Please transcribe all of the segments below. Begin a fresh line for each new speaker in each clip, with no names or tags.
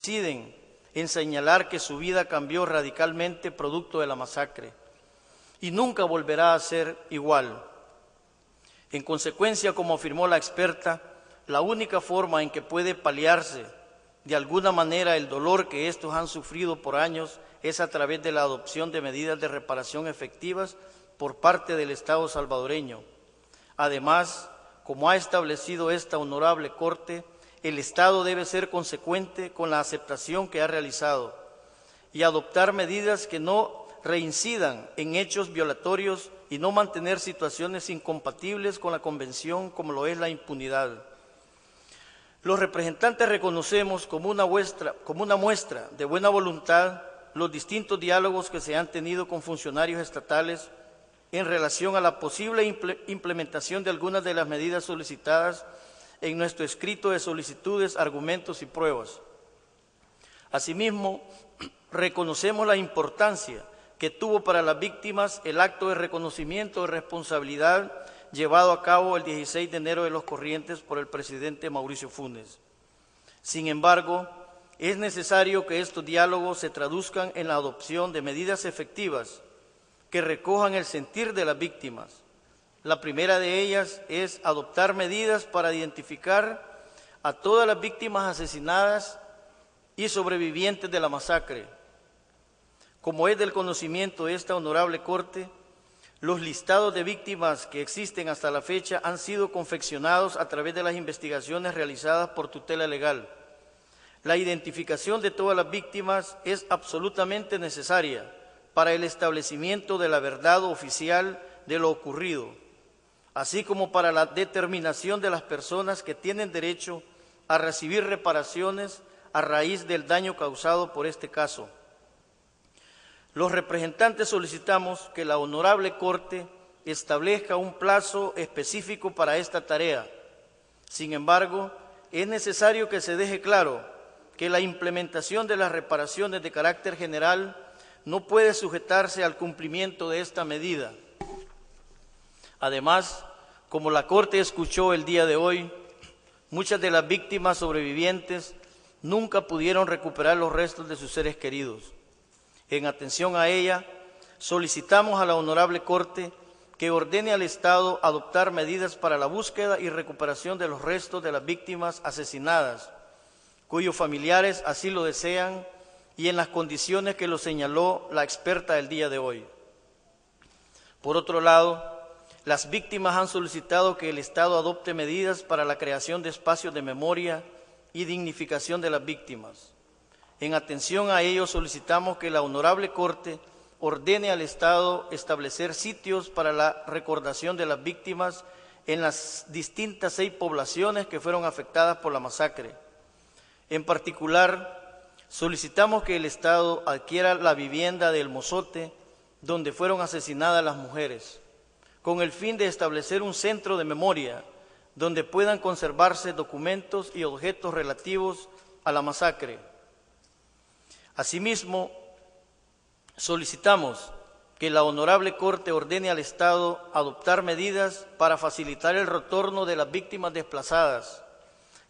coinciden en señalar que su vida cambió radicalmente producto de la masacre y nunca volverá a ser igual. En consecuencia, como afirmó la experta, la única forma en que puede paliarse de alguna manera el dolor que estos han sufrido por años es a través de la adopción de medidas de reparación efectivas por parte del Estado salvadoreño. Además, como ha establecido esta honorable Corte, el Estado debe ser consecuente con la aceptación que ha realizado y adoptar medidas que no reincidan en hechos violatorios y no mantener situaciones incompatibles con la Convención como lo es la impunidad. Los representantes reconocemos como una muestra de buena voluntad los distintos diálogos que se han tenido con funcionarios estatales en relación a la posible implementación de algunas de las medidas solicitadas en nuestro escrito de solicitudes, argumentos y pruebas. Asimismo, reconocemos la importancia que tuvo para las víctimas el acto de reconocimiento de responsabilidad llevado a cabo el 16 de enero de los corrientes por el presidente Mauricio Funes. Sin embargo, es necesario que estos diálogos se traduzcan en la adopción de medidas efectivas que recojan el sentir de las víctimas. La primera de ellas es adoptar medidas para identificar a todas las víctimas asesinadas y sobrevivientes de la masacre. Como es del conocimiento de esta honorable Corte, los listados de víctimas que existen hasta la fecha han sido confeccionados a través de las investigaciones realizadas por tutela legal. La identificación de todas las víctimas es absolutamente necesaria para el establecimiento de la verdad oficial de lo ocurrido, así como para la determinación de las personas que tienen derecho a recibir reparaciones a raíz del daño causado por este caso. Los representantes solicitamos que la honorable Corte establezca un plazo específico para esta tarea. Sin embargo, es necesario que se deje claro que la implementación de las reparaciones de carácter general no puede sujetarse al cumplimiento de esta medida. Además, como la Corte escuchó el día de hoy, muchas de las víctimas sobrevivientes nunca pudieron recuperar los restos de sus seres queridos. En atención a ella, solicitamos a la honorable Corte que ordene al Estado adoptar medidas para la búsqueda y recuperación de los restos de las víctimas asesinadas, cuyos familiares así lo desean y en las condiciones que lo señaló la experta el día de hoy. Por otro lado, las víctimas han solicitado que el Estado adopte medidas para la creación de espacios de memoria y dignificación de las víctimas. En atención a ello, solicitamos que la honorable Corte ordene al Estado establecer sitios para la recordación de las víctimas en las distintas 6 poblaciones que fueron afectadas por la masacre. En particular, solicitamos que el Estado adquiera la vivienda de El Mozote, donde fueron asesinadas las mujeres, con el fin de establecer un centro de memoria donde puedan conservarse documentos y objetos relativos a la masacre. Asimismo, solicitamos que la honorable Corte ordene al Estado adoptar medidas para facilitar el retorno de las víctimas desplazadas,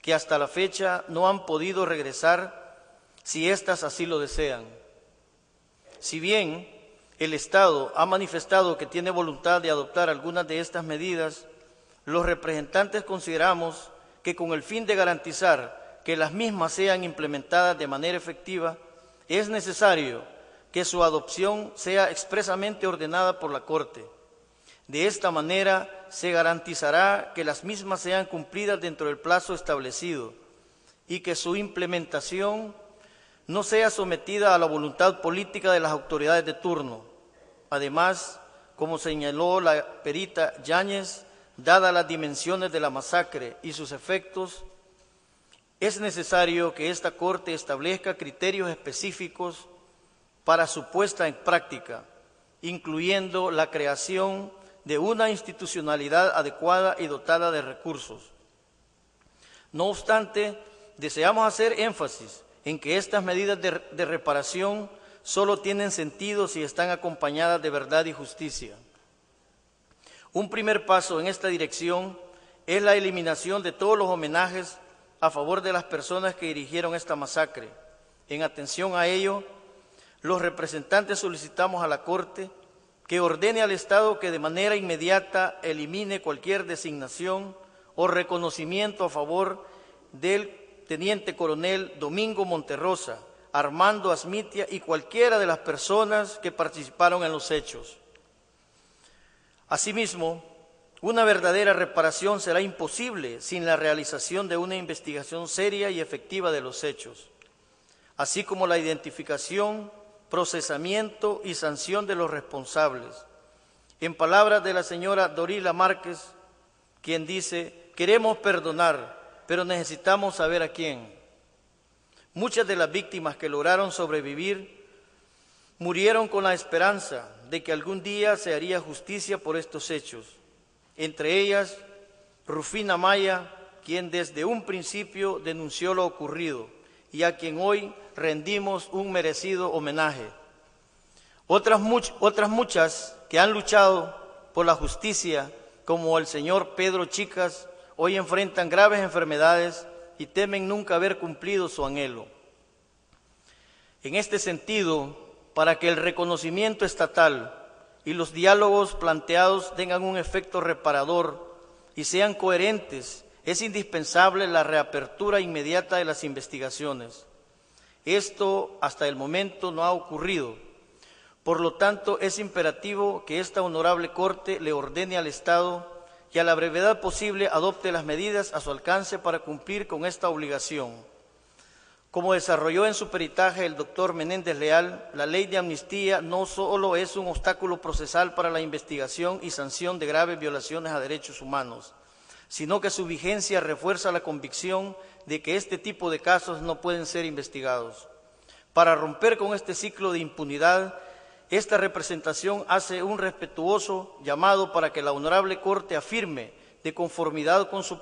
que hasta la fecha no han podido regresar si éstas así lo desean. Si bien el Estado ha manifestado que tiene voluntad de adoptar algunas de estas medidas, los representantes consideramos que con el fin de garantizar que las mismas sean implementadas de manera efectiva, es necesario que su adopción sea expresamente ordenada por la Corte. De esta manera se garantizará que las mismas sean cumplidas dentro del plazo establecido y que su implementación no sea sometida a la voluntad política de las autoridades de turno. Además, como señaló la perita Yáñez, dadas las dimensiones de la masacre y sus efectos, es necesario que esta Corte establezca criterios específicos para su puesta en práctica, incluyendo la creación de una institucionalidad adecuada y dotada de recursos. No obstante, deseamos hacer énfasis en que estas medidas de reparación solo tienen sentido si están acompañadas de verdad y justicia. Un primer paso en esta dirección es la eliminación de todos los homenajes a favor de las personas que dirigieron esta masacre, En atención a ello, los representantes solicitamos a la Corte que ordene al Estado que de manera inmediata elimine cualquier designación o reconocimiento a favor del Teniente Coronel Domingo Monterrosa, Armando Asmitia y cualquiera de las personas que participaron en los hechos. Asimismo, una verdadera reparación será imposible sin la realización de una investigación seria y efectiva de los hechos, así como la identificación, procesamiento y sanción de los responsables. En palabras de la señora Dorila Márquez, quien dice: queremos perdonar, pero necesitamos saber a quién. Muchas de las víctimas que lograron sobrevivir murieron con la esperanza de que algún día se haría justicia por estos hechos. Entre ellas, Rufina Maya, quien desde un principio denunció lo ocurrido y a quien hoy rendimos un merecido homenaje. Otras muchas que han luchado por la justicia, como el señor Pedro Chicas, hoy enfrentan graves enfermedades y temen nunca haber cumplido su anhelo. En este sentido, para que el reconocimiento estatal y los diálogos planteados tengan un efecto reparador y sean coherentes, es indispensable la reapertura inmediata de las investigaciones. Esto hasta el momento no ha ocurrido. Por lo tanto, es imperativo que esta honorable Corte le ordene al Estado y a la brevedad posible adopte las medidas a su alcance para cumplir con esta obligación. Como desarrolló en su peritaje el doctor Menéndez Leal, la ley de amnistía no solo es un obstáculo procesal para la investigación y sanción de graves violaciones a derechos humanos, sino que su vigencia refuerza la convicción de que este tipo de casos no pueden ser investigados. Para romper con este ciclo de impunidad, esta representación hace un respetuoso llamado para que la Honorable Corte afirme, de conformidad con su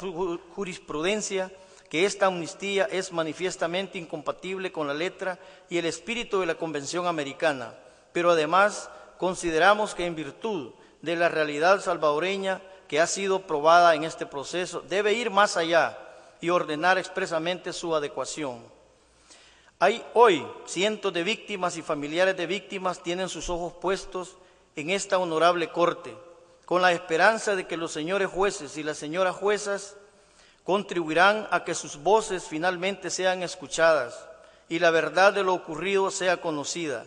jurisprudencia, que esta amnistía es manifiestamente incompatible con la letra y el espíritu de la Convención Americana, pero además consideramos que en virtud de la realidad salvadoreña que ha sido probada en este proceso, debe ir más allá y ordenar expresamente su adecuación. Hay hoy cientos de víctimas y familiares de víctimas tienen sus ojos puestos en esta honorable Corte, con la esperanza de que los señores jueces y las señoras juezas contribuirán a que sus voces finalmente sean escuchadas y la verdad de lo ocurrido sea conocida.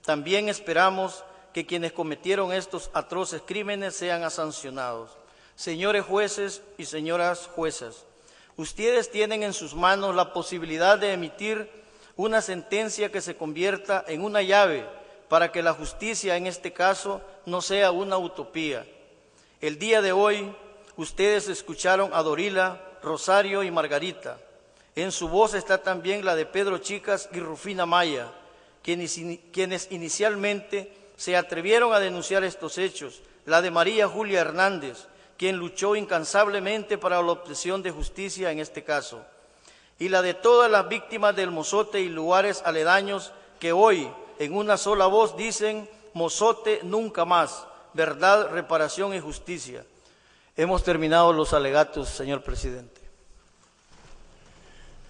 También esperamos que quienes cometieron estos atroces crímenes sean sancionados. Señores jueces y señoras juezas, ustedes tienen en sus manos la posibilidad de emitir una sentencia que se convierta en una llave para que la justicia en este caso no sea una utopía. El día de hoy ustedes escucharon a Dorila, Rosario y Margarita. En su voz está también la de Pedro Chicas y Rufina Maya, quienes inicialmente se atrevieron a denunciar estos hechos, la de María Julia Hernández, quien luchó incansablemente para la obtención de justicia en este caso, y la de todas las víctimas del Mozote y lugares aledaños que hoy en una sola voz dicen: Mozote nunca más, verdad, reparación y justicia. Hemos terminado los alegatos, señor presidente.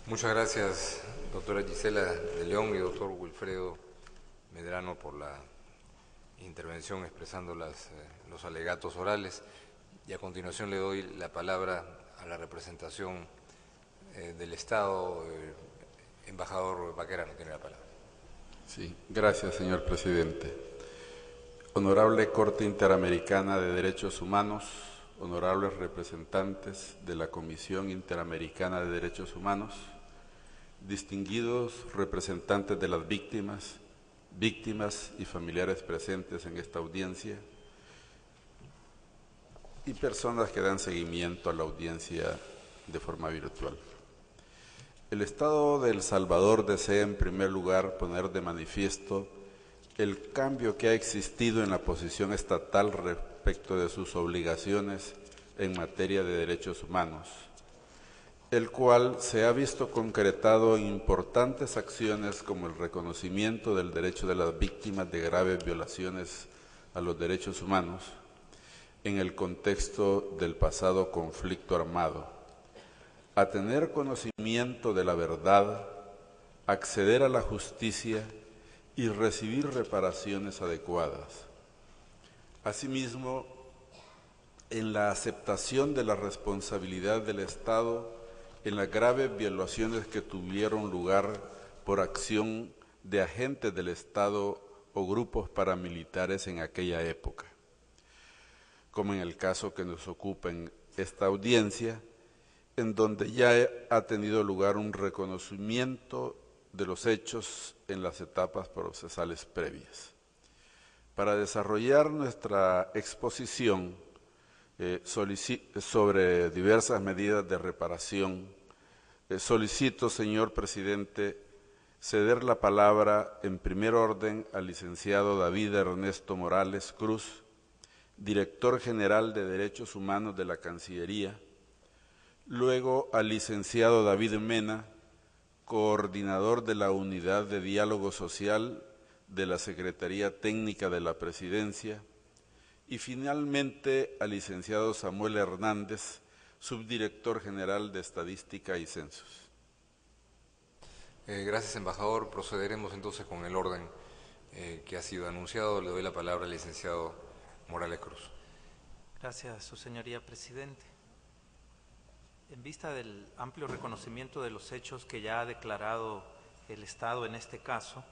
Muchas gracias, doctora Gisela de León y doctor Wilfredo Medrano, por la intervención expresando los alegatos orales. Y a continuación le doy la palabra a la representación del Estado. Embajador Baquerano tiene la palabra.
Sí, gracias, señor presidente. Honorable Corte Interamericana de Derechos Humanos, honorables representantes de la Comisión Interamericana de Derechos Humanos, distinguidos representantes de las víctimas y familiares presentes en esta audiencia, y personas que dan seguimiento a la audiencia de forma virtual. El Estado de El Salvador desea en primer lugar poner de manifiesto el cambio que ha existido en la posición estatal respecto de sus obligaciones en materia de derechos humanos, el cual se ha visto concretado en importantes acciones como el reconocimiento del derecho de las víctimas de graves violaciones a los derechos humanos en el contexto del pasado conflicto armado, a tener conocimiento de la verdad, acceder a la justicia y recibir reparaciones adecuadas. Asimismo, en la aceptación de la responsabilidad del Estado en las graves violaciones que tuvieron lugar por acción de agentes del Estado o grupos paramilitares en aquella época, como en el caso que nos ocupa en esta audiencia, en donde ya ha tenido lugar un reconocimiento de los hechos en las etapas procesales previas. Para desarrollar nuestra exposición sobre diversas medidas de reparación, solicito, señor presidente, ceder la palabra en primer orden al licenciado David Ernesto Morales Cruz, director general de Derechos Humanos de la Cancillería, luego al licenciado David Mena, coordinador de la Unidad de Diálogo Social de la Secretaría Técnica de la Presidencia, y finalmente al licenciado Samuel Hernández, subdirector general de Estadística y Censos.
Gracias, embajador. Procederemos entonces con el orden que ha sido anunciado. Le doy la palabra al licenciado Morales Cruz.
Gracias, su señoría presidente. En vista del amplio reconocimiento de los hechos que ya ha declarado el Estado en este caso,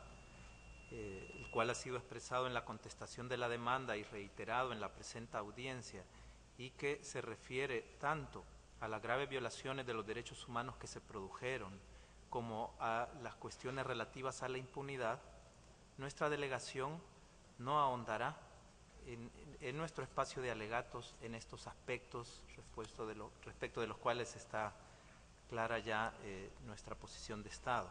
el cual ha sido expresado en la contestación de la demanda y reiterado en la presente audiencia, y que se refiere tanto a las graves violaciones de los derechos humanos que se produjeron como a las cuestiones relativas a la impunidad, nuestra delegación no ahondará en nuestro espacio de alegatos en estos aspectos respecto de los cuales está clara ya nuestra posición de Estado.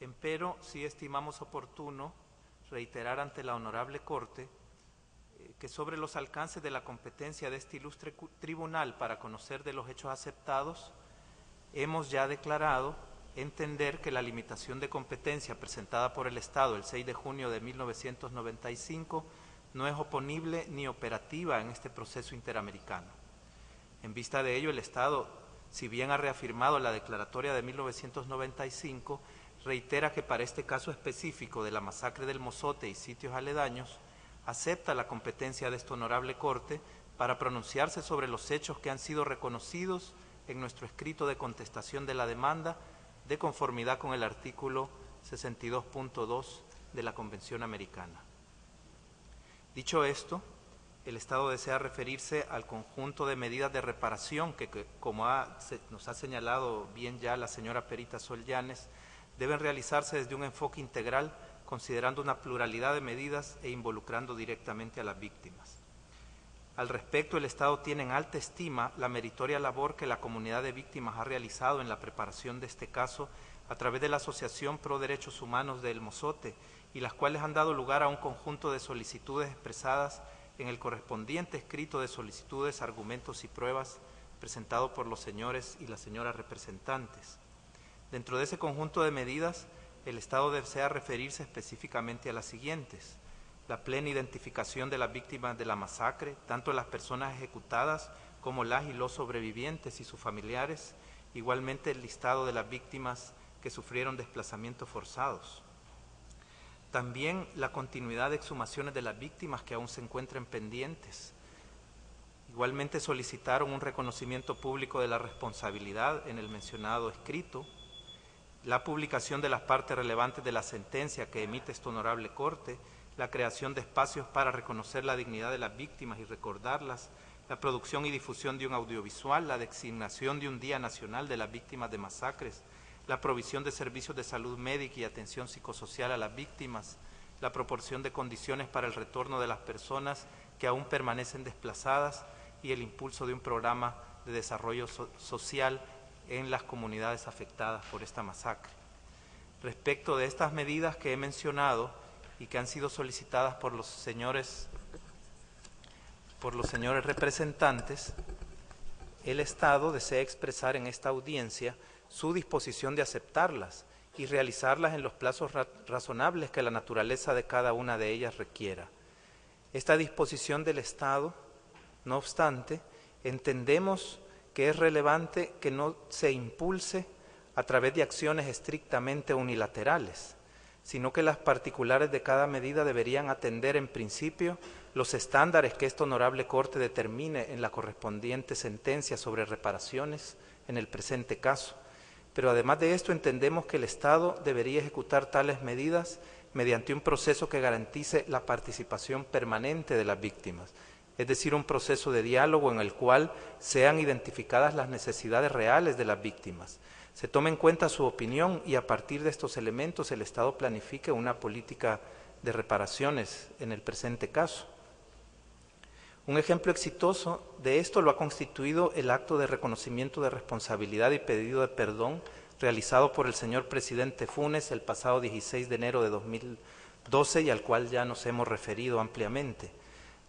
Empero, sí estimamos oportuno reiterar ante la Honorable Corte que sobre los alcances de la competencia de este ilustre tribunal para conocer de los hechos aceptados, hemos ya declarado entender que la limitación de competencia presentada por el Estado el 6 de junio de 1995 no es oponible ni operativa en este proceso interamericano. En vista de ello, el Estado, si bien ha reafirmado la declaratoria de 1995, reitera que para este caso específico de la masacre del Mozote y sitios aledaños, acepta la competencia de esta honorable Corte para pronunciarse sobre los hechos que han sido reconocidos en nuestro escrito de contestación de la demanda, de conformidad con el artículo 62.2 de la Convención Americana. Dicho esto, el Estado desea referirse al conjunto de medidas de reparación que como nos ha señalado bien ya la señora Perita Sol Llanes, deben realizarse desde un enfoque integral, considerando una pluralidad de medidas e involucrando directamente a las víctimas. Al respecto, el Estado tiene en alta estima la meritoria labor que la comunidad de víctimas ha realizado en la preparación de este caso a través de la Asociación Pro Derechos Humanos de El Mozote, y las cuales han dado lugar a un conjunto de solicitudes expresadas en el correspondiente escrito de solicitudes, argumentos y pruebas presentado por los señores y las señoras representantes. Dentro de ese conjunto de medidas, el Estado desea referirse específicamente a las siguientes: la plena identificación de las víctimas de la masacre, tanto las personas ejecutadas como las y los sobrevivientes y sus familiares, igualmente el listado de las víctimas que sufrieron desplazamientos forzados. También la continuidad de exhumaciones de las víctimas que aún se encuentran pendientes. Igualmente solicitaron un reconocimiento público de la responsabilidad en el mencionado escrito, la publicación de las partes relevantes de la sentencia que emite esta honorable Corte, la creación de espacios para reconocer la dignidad de las víctimas y recordarlas, la producción y difusión de un audiovisual, la designación de un Día Nacional de las Víctimas de Masacres, la provisión de servicios de salud médica y atención psicosocial a las víctimas, la proporción de condiciones para el retorno de las personas que aún permanecen desplazadas y el impulso de un programa de desarrollo social en las comunidades afectadas por esta masacre. Respecto de estas medidas que he mencionado y que han sido solicitadas por los señores representantes, el Estado desea expresar en esta audiencia su disposición de aceptarlas y realizarlas en los plazos razonables que la naturaleza de cada una de ellas requiera. Esta disposición del Estado, no obstante, entendemos que es relevante que no se impulse a través de acciones estrictamente unilaterales, sino que las particulares de cada medida deberían atender en principio los estándares que esta honorable Corte determine en la correspondiente sentencia sobre reparaciones en el presente caso. Pero además de esto entendemos que el Estado debería ejecutar tales medidas mediante un proceso que garantice la participación permanente de las víctimas, es decir, un proceso de diálogo en el cual sean identificadas las necesidades reales de las víctimas, se tome en cuenta su opinión y a partir de estos elementos el Estado planifique una política de reparaciones en el presente caso. Un ejemplo exitoso de esto lo ha constituido el acto de reconocimiento de responsabilidad y pedido de perdón realizado por el señor presidente Funes el pasado 16 de enero de 2012 y al cual ya nos hemos referido ampliamente.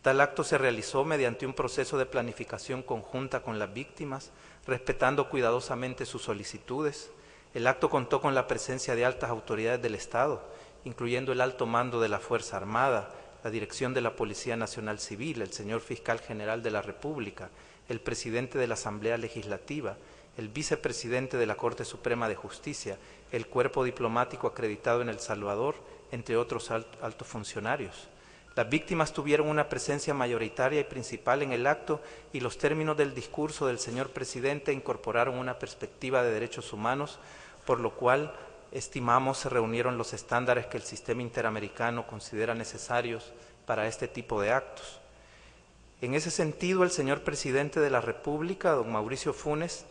Tal acto se realizó mediante un proceso de planificación conjunta con las víctimas, respetando cuidadosamente sus solicitudes. El acto contó con la presencia de altas autoridades del Estado, incluyendo el alto mando de la Fuerza Armada, la dirección de la Policía Nacional Civil, el señor Fiscal General de la República, el presidente de la Asamblea Legislativa, el vicepresidente de la Corte Suprema de Justicia, el cuerpo diplomático acreditado en El Salvador, entre otros altos funcionarios. Las víctimas tuvieron una presencia mayoritaria y principal en el acto y los términos del discurso del señor presidente incorporaron una perspectiva de derechos humanos, por lo cual estimamos se reunieron los estándares que el sistema interamericano considera necesarios para este tipo de actos. En ese sentido, el señor presidente de la República, don Mauricio Funes,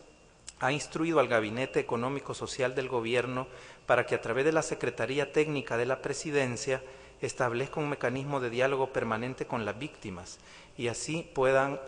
ha instruido al Gabinete Económico Social del Gobierno para que a través de la Secretaría Técnica de la Presidencia establezca un mecanismo de diálogo permanente con las víctimas y así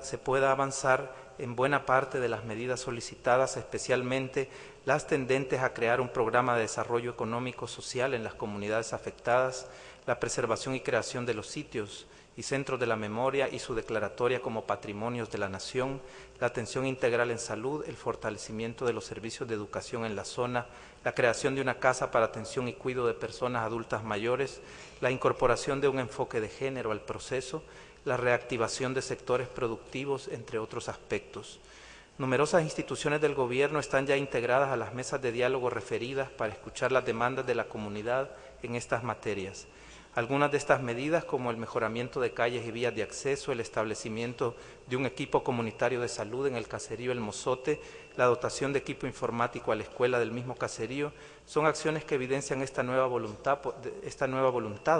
se pueda avanzar en buena parte de las medidas solicitadas, especialmente las tendentes a crear un programa de desarrollo económico social en las comunidades afectadas, la preservación y creación de los sitios y centros de la memoria y su declaratoria como patrimonios de la nación, la atención integral en salud, el fortalecimiento de los servicios de educación en la zona, la creación de una casa para atención y cuidado de personas adultas mayores, la incorporación de un enfoque de género al proceso, la reactivación de sectores productivos, entre otros aspectos. Numerosas instituciones del gobierno están ya integradas a las mesas de diálogo referidas para escuchar las demandas de la comunidad en estas materias. Algunas de estas medidas, como el mejoramiento de calles y vías de acceso, el establecimiento de un equipo comunitario de salud en el caserío El Mozote, la dotación de equipo informático a la escuela del mismo caserío, son acciones que evidencian esta nueva voluntad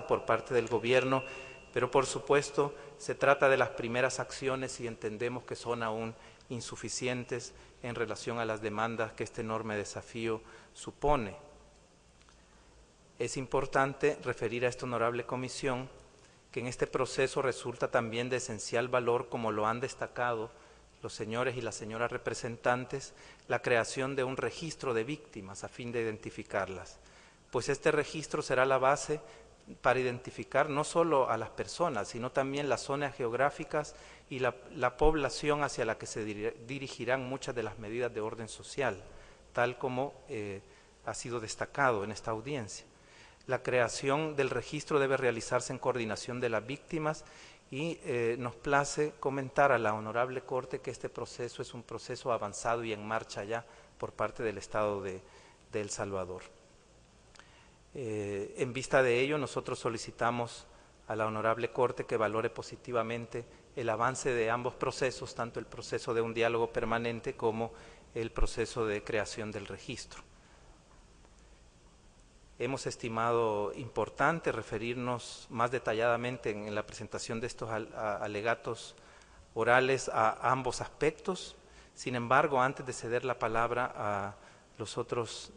por parte del gobierno, pero por supuesto se trata de las primeras acciones y entendemos que son aún insuficientes en relación a las demandas que este enorme desafío supone. Es importante referir a esta honorable comisión que en este proceso resulta también de esencial valor, como lo han destacado los señores y las señoras representantes, la creación de un registro de víctimas a fin de identificarlas, pues este registro será la base para identificar no solo a las personas, sino también las zonas geográficas y la población hacia la que se dirigirán muchas de las medidas de orden social, tal como ha sido destacado en esta audiencia. La creación del registro debe realizarse en coordinación de las víctimas y nos place comentar a la Honorable Corte que este proceso es un proceso avanzado y en marcha ya por parte del Estado de El Salvador. En vista de ello, nosotros solicitamos a la Honorable Corte que valore positivamente el avance de ambos procesos, tanto el proceso de un diálogo permanente como el proceso de creación del registro. Hemos estimado importante referirnos más detalladamente en la presentación de estos alegatos orales a ambos aspectos. Sin embargo, antes de ceder la palabra a los otros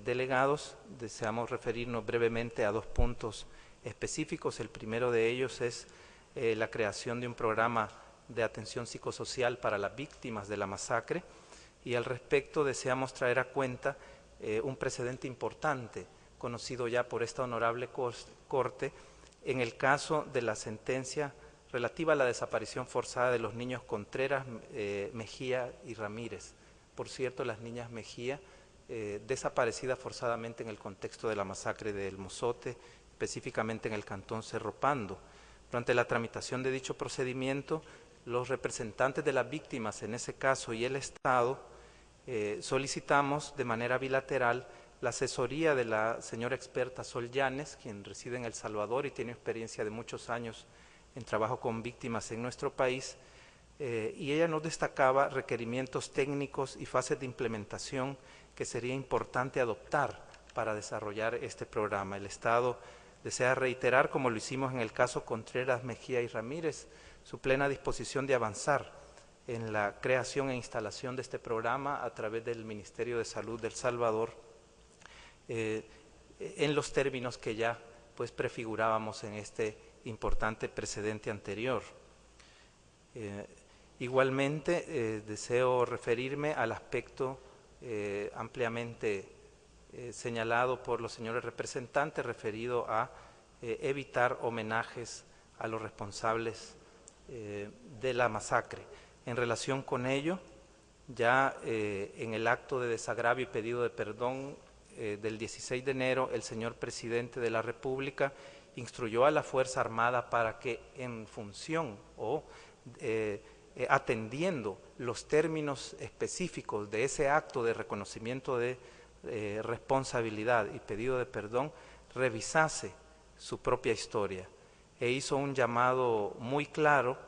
delegados, deseamos referirnos brevemente a dos puntos específicos. El primero de ellos es la creación de un programa de atención psicosocial para las víctimas de la masacre y al respecto deseamos traer a cuenta un precedente importante conocido ya por esta honorable Corte en el caso de la sentencia relativa a la desaparición forzada de los niños Contreras, Mejía y Ramírez. Por cierto, las niñas Mejía desaparecidas forzadamente en el contexto de la masacre de El Mozote, específicamente en el cantón Cerro Pando. Durante la tramitación de dicho procedimiento, los representantes de las víctimas en ese caso y el Estado solicitamos de manera bilateral la asesoría de la señora experta Sol Llanes, quien reside en El Salvador y tiene experiencia de muchos años en trabajo con víctimas en nuestro país, y ella nos destacaba requerimientos técnicos y fases de implementación que sería importante adoptar para desarrollar este programa. El Estado desea reiterar, como lo hicimos en el caso Contreras, Mejía y Ramírez, su plena disposición de avanzar en la creación e instalación de este programa a través del Ministerio de Salud de El Salvador, en los términos que ya pues prefigurábamos en este importante precedente anterior. Igualmente deseo referirme al aspecto ampliamente señalado por los señores representantes referido a evitar homenajes a los responsables de la masacre. En relación con ello, ya en el acto de desagravio y pedido de perdón del 16 de enero, el señor presidente de la República instruyó a la Fuerza Armada para que en función o atendiendo los términos específicos de ese acto de reconocimiento de responsabilidad y pedido de perdón, revisase su propia historia e hizo un llamado muy claro,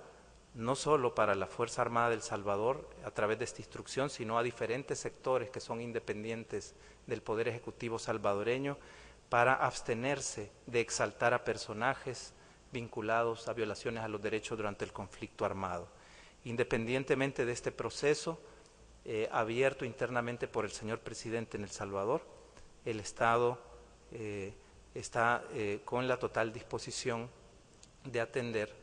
no solo para la Fuerza Armada de El Salvador a través de esta instrucción, sino a diferentes sectores que son independientes del Poder Ejecutivo salvadoreño, para abstenerse de exaltar a personajes vinculados a violaciones a los derechos durante el conflicto armado. Independientemente de este proceso abierto internamente por el señor presidente en El Salvador, el Estado está con la total disposición de atender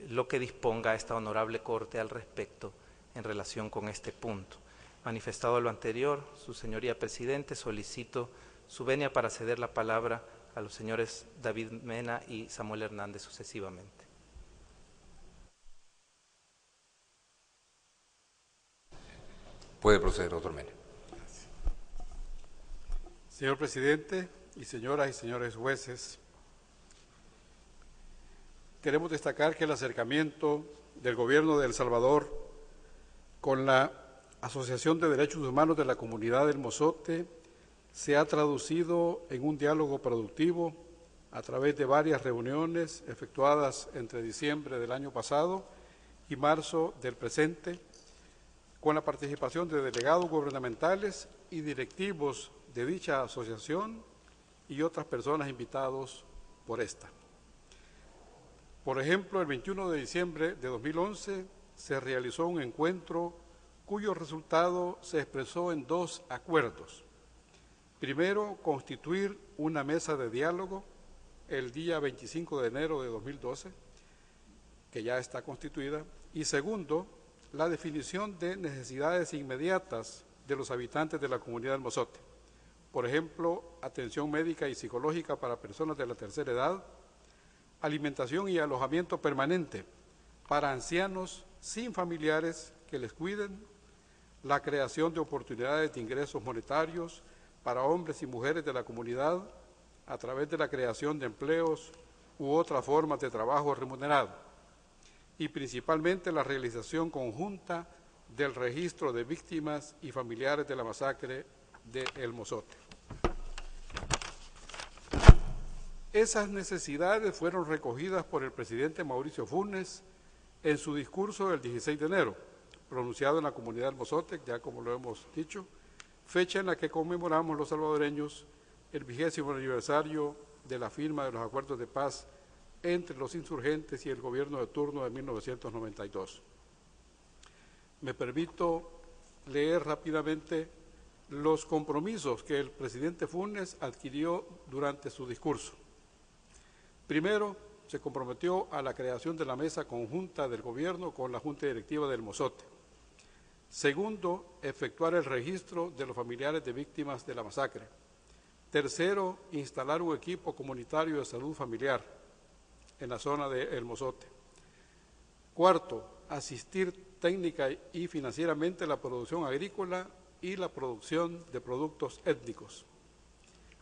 lo que disponga esta honorable Corte al respecto en relación con este punto. Manifestado lo anterior, su señoría presidente, solicito su venia para ceder la palabra a los señores David Mena y Samuel Hernández sucesivamente.
Puede proceder, doctor Mena.
Señor presidente y señoras y señores jueces, queremos destacar que el acercamiento del gobierno de El Salvador con la Asociación de Derechos Humanos de la Comunidad del Mozote se ha traducido en un diálogo productivo a través de varias reuniones efectuadas entre diciembre del año pasado y marzo del presente, con la participación de delegados gubernamentales y directivos de dicha asociación y otras personas invitados por esta. Por ejemplo, el 21 de diciembre de 2011 se realizó un encuentro cuyo resultado se expresó en dos acuerdos. Primero, constituir una mesa de diálogo el día 25 de enero de 2012, que ya está constituida, y segundo, la definición de necesidades inmediatas de los habitantes de la comunidad del Mozote. Por ejemplo, atención médica y psicológica para personas de la tercera edad, alimentación y alojamiento permanente para ancianos sin familiares que les cuiden, la creación de oportunidades de ingresos monetarios para hombres y mujeres de la comunidad a través de la creación de empleos u otras formas de trabajo remunerado, y principalmente la realización conjunta del registro de víctimas y familiares de la masacre de El Mozote. Esas necesidades fueron recogidas por el presidente Mauricio Funes en su discurso del 16 de enero, pronunciado en la comunidad del Mozote, ya como lo hemos dicho, fecha en la que conmemoramos los salvadoreños el 20º aniversario de la firma de los acuerdos de paz entre los insurgentes y el gobierno de turno de 1992. Me permito leer rápidamente los compromisos que el presidente Funes adquirió durante su discurso. Primero, se comprometió a la creación de la mesa conjunta del gobierno con la Junta Directiva del Mozote. Segundo, efectuar el registro de los familiares de víctimas de la masacre. Tercero, instalar un equipo comunitario de salud familiar en la zona de El Mozote. Cuarto, asistir técnica y financieramente la producción agrícola y la producción de productos étnicos.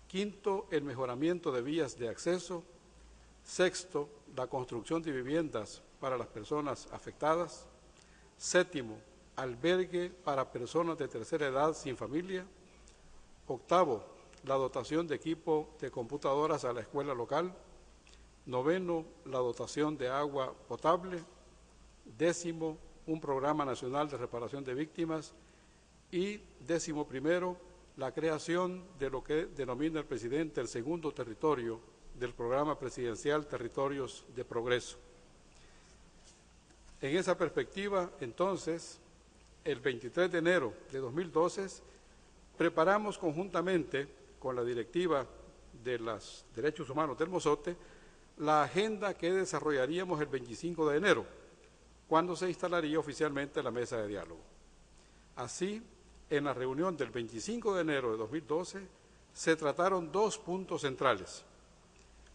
Quinto, el mejoramiento de vías de acceso. Sexto, la construcción de viviendas para las personas afectadas. Séptimo, albergue para personas de tercera edad sin familia. Octavo, la dotación de equipo de computadoras a la escuela local. Noveno, la dotación de agua potable. Décimo, un programa nacional de reparación de víctimas. Y 11º, la creación de lo que denomina el presidente el segundo territorio del programa presidencial Territorios de Progreso. En esa perspectiva, entonces, el 23 de enero de 2012, preparamos conjuntamente con la directiva de los derechos humanos del Mozote la agenda que desarrollaríamos el 25 de enero, cuando se instalaría oficialmente la mesa de diálogo. Así, en la reunión del 25 de enero de 2012, se trataron 2 puntos centrales.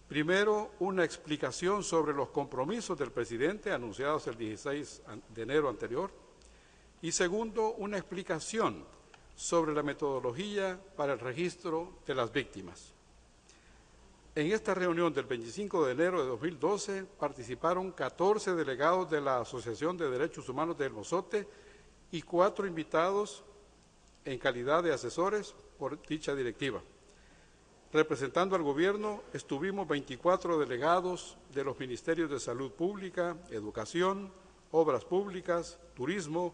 Primero, una explicación sobre los compromisos del presidente anunciados el 16 de enero anterior. Y segundo, una explicación sobre la metodología para el registro de las víctimas. En esta reunión del 25 de enero de 2012 participaron 14 delegados de la Asociación de Derechos Humanos del Mozote y 4 invitados en calidad de asesores por dicha directiva. Representando al gobierno estuvimos 24 delegados de los Ministerios de Salud Pública, Educación, Obras Públicas, Turismo,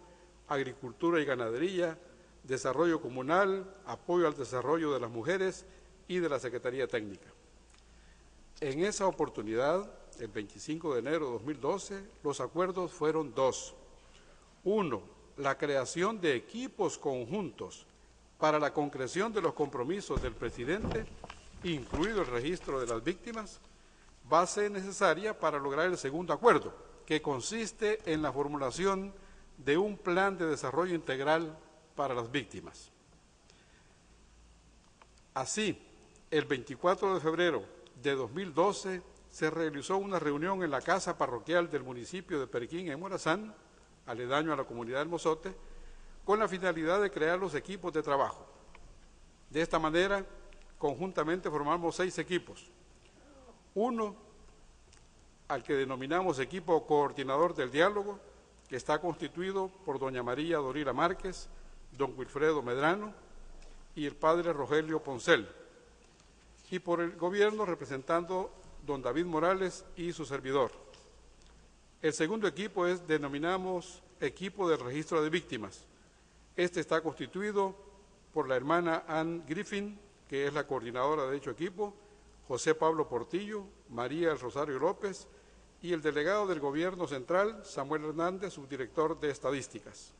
Agricultura y Ganadería, Desarrollo Comunal, Apoyo al Desarrollo de las Mujeres y de la Secretaría Técnica. En esa oportunidad, el 25 de enero de 2012, los acuerdos fueron 2. 1. La creación de equipos conjuntos para la concreción de los compromisos del presidente, incluido el registro de las víctimas, base necesaria para lograr el segundo acuerdo, que consiste en la formulación de un plan de desarrollo integral para las víctimas. Así, el 24 de febrero de 2012 se realizó una reunión en la casa parroquial del municipio de Periquín, en Morazán, aledaño a la comunidad del Mozote, con la finalidad de crear los equipos de trabajo. De esta manera, conjuntamente formamos 6 equipos. Uno, al que denominamos equipo coordinador del diálogo, que está constituido por doña María Dorila Márquez, don Wilfredo Medrano y el padre Rogelio Poncel, y por el gobierno representando don David Morales y su servidor. El segundo equipo denominamos equipo del registro de víctimas. Este está constituido por la hermana Ann Griffin, que es la coordinadora de dicho equipo, José Pablo Portillo, María del Rosario López y el delegado del Gobierno Central, Samuel Hernández, subdirector de Estadísticas.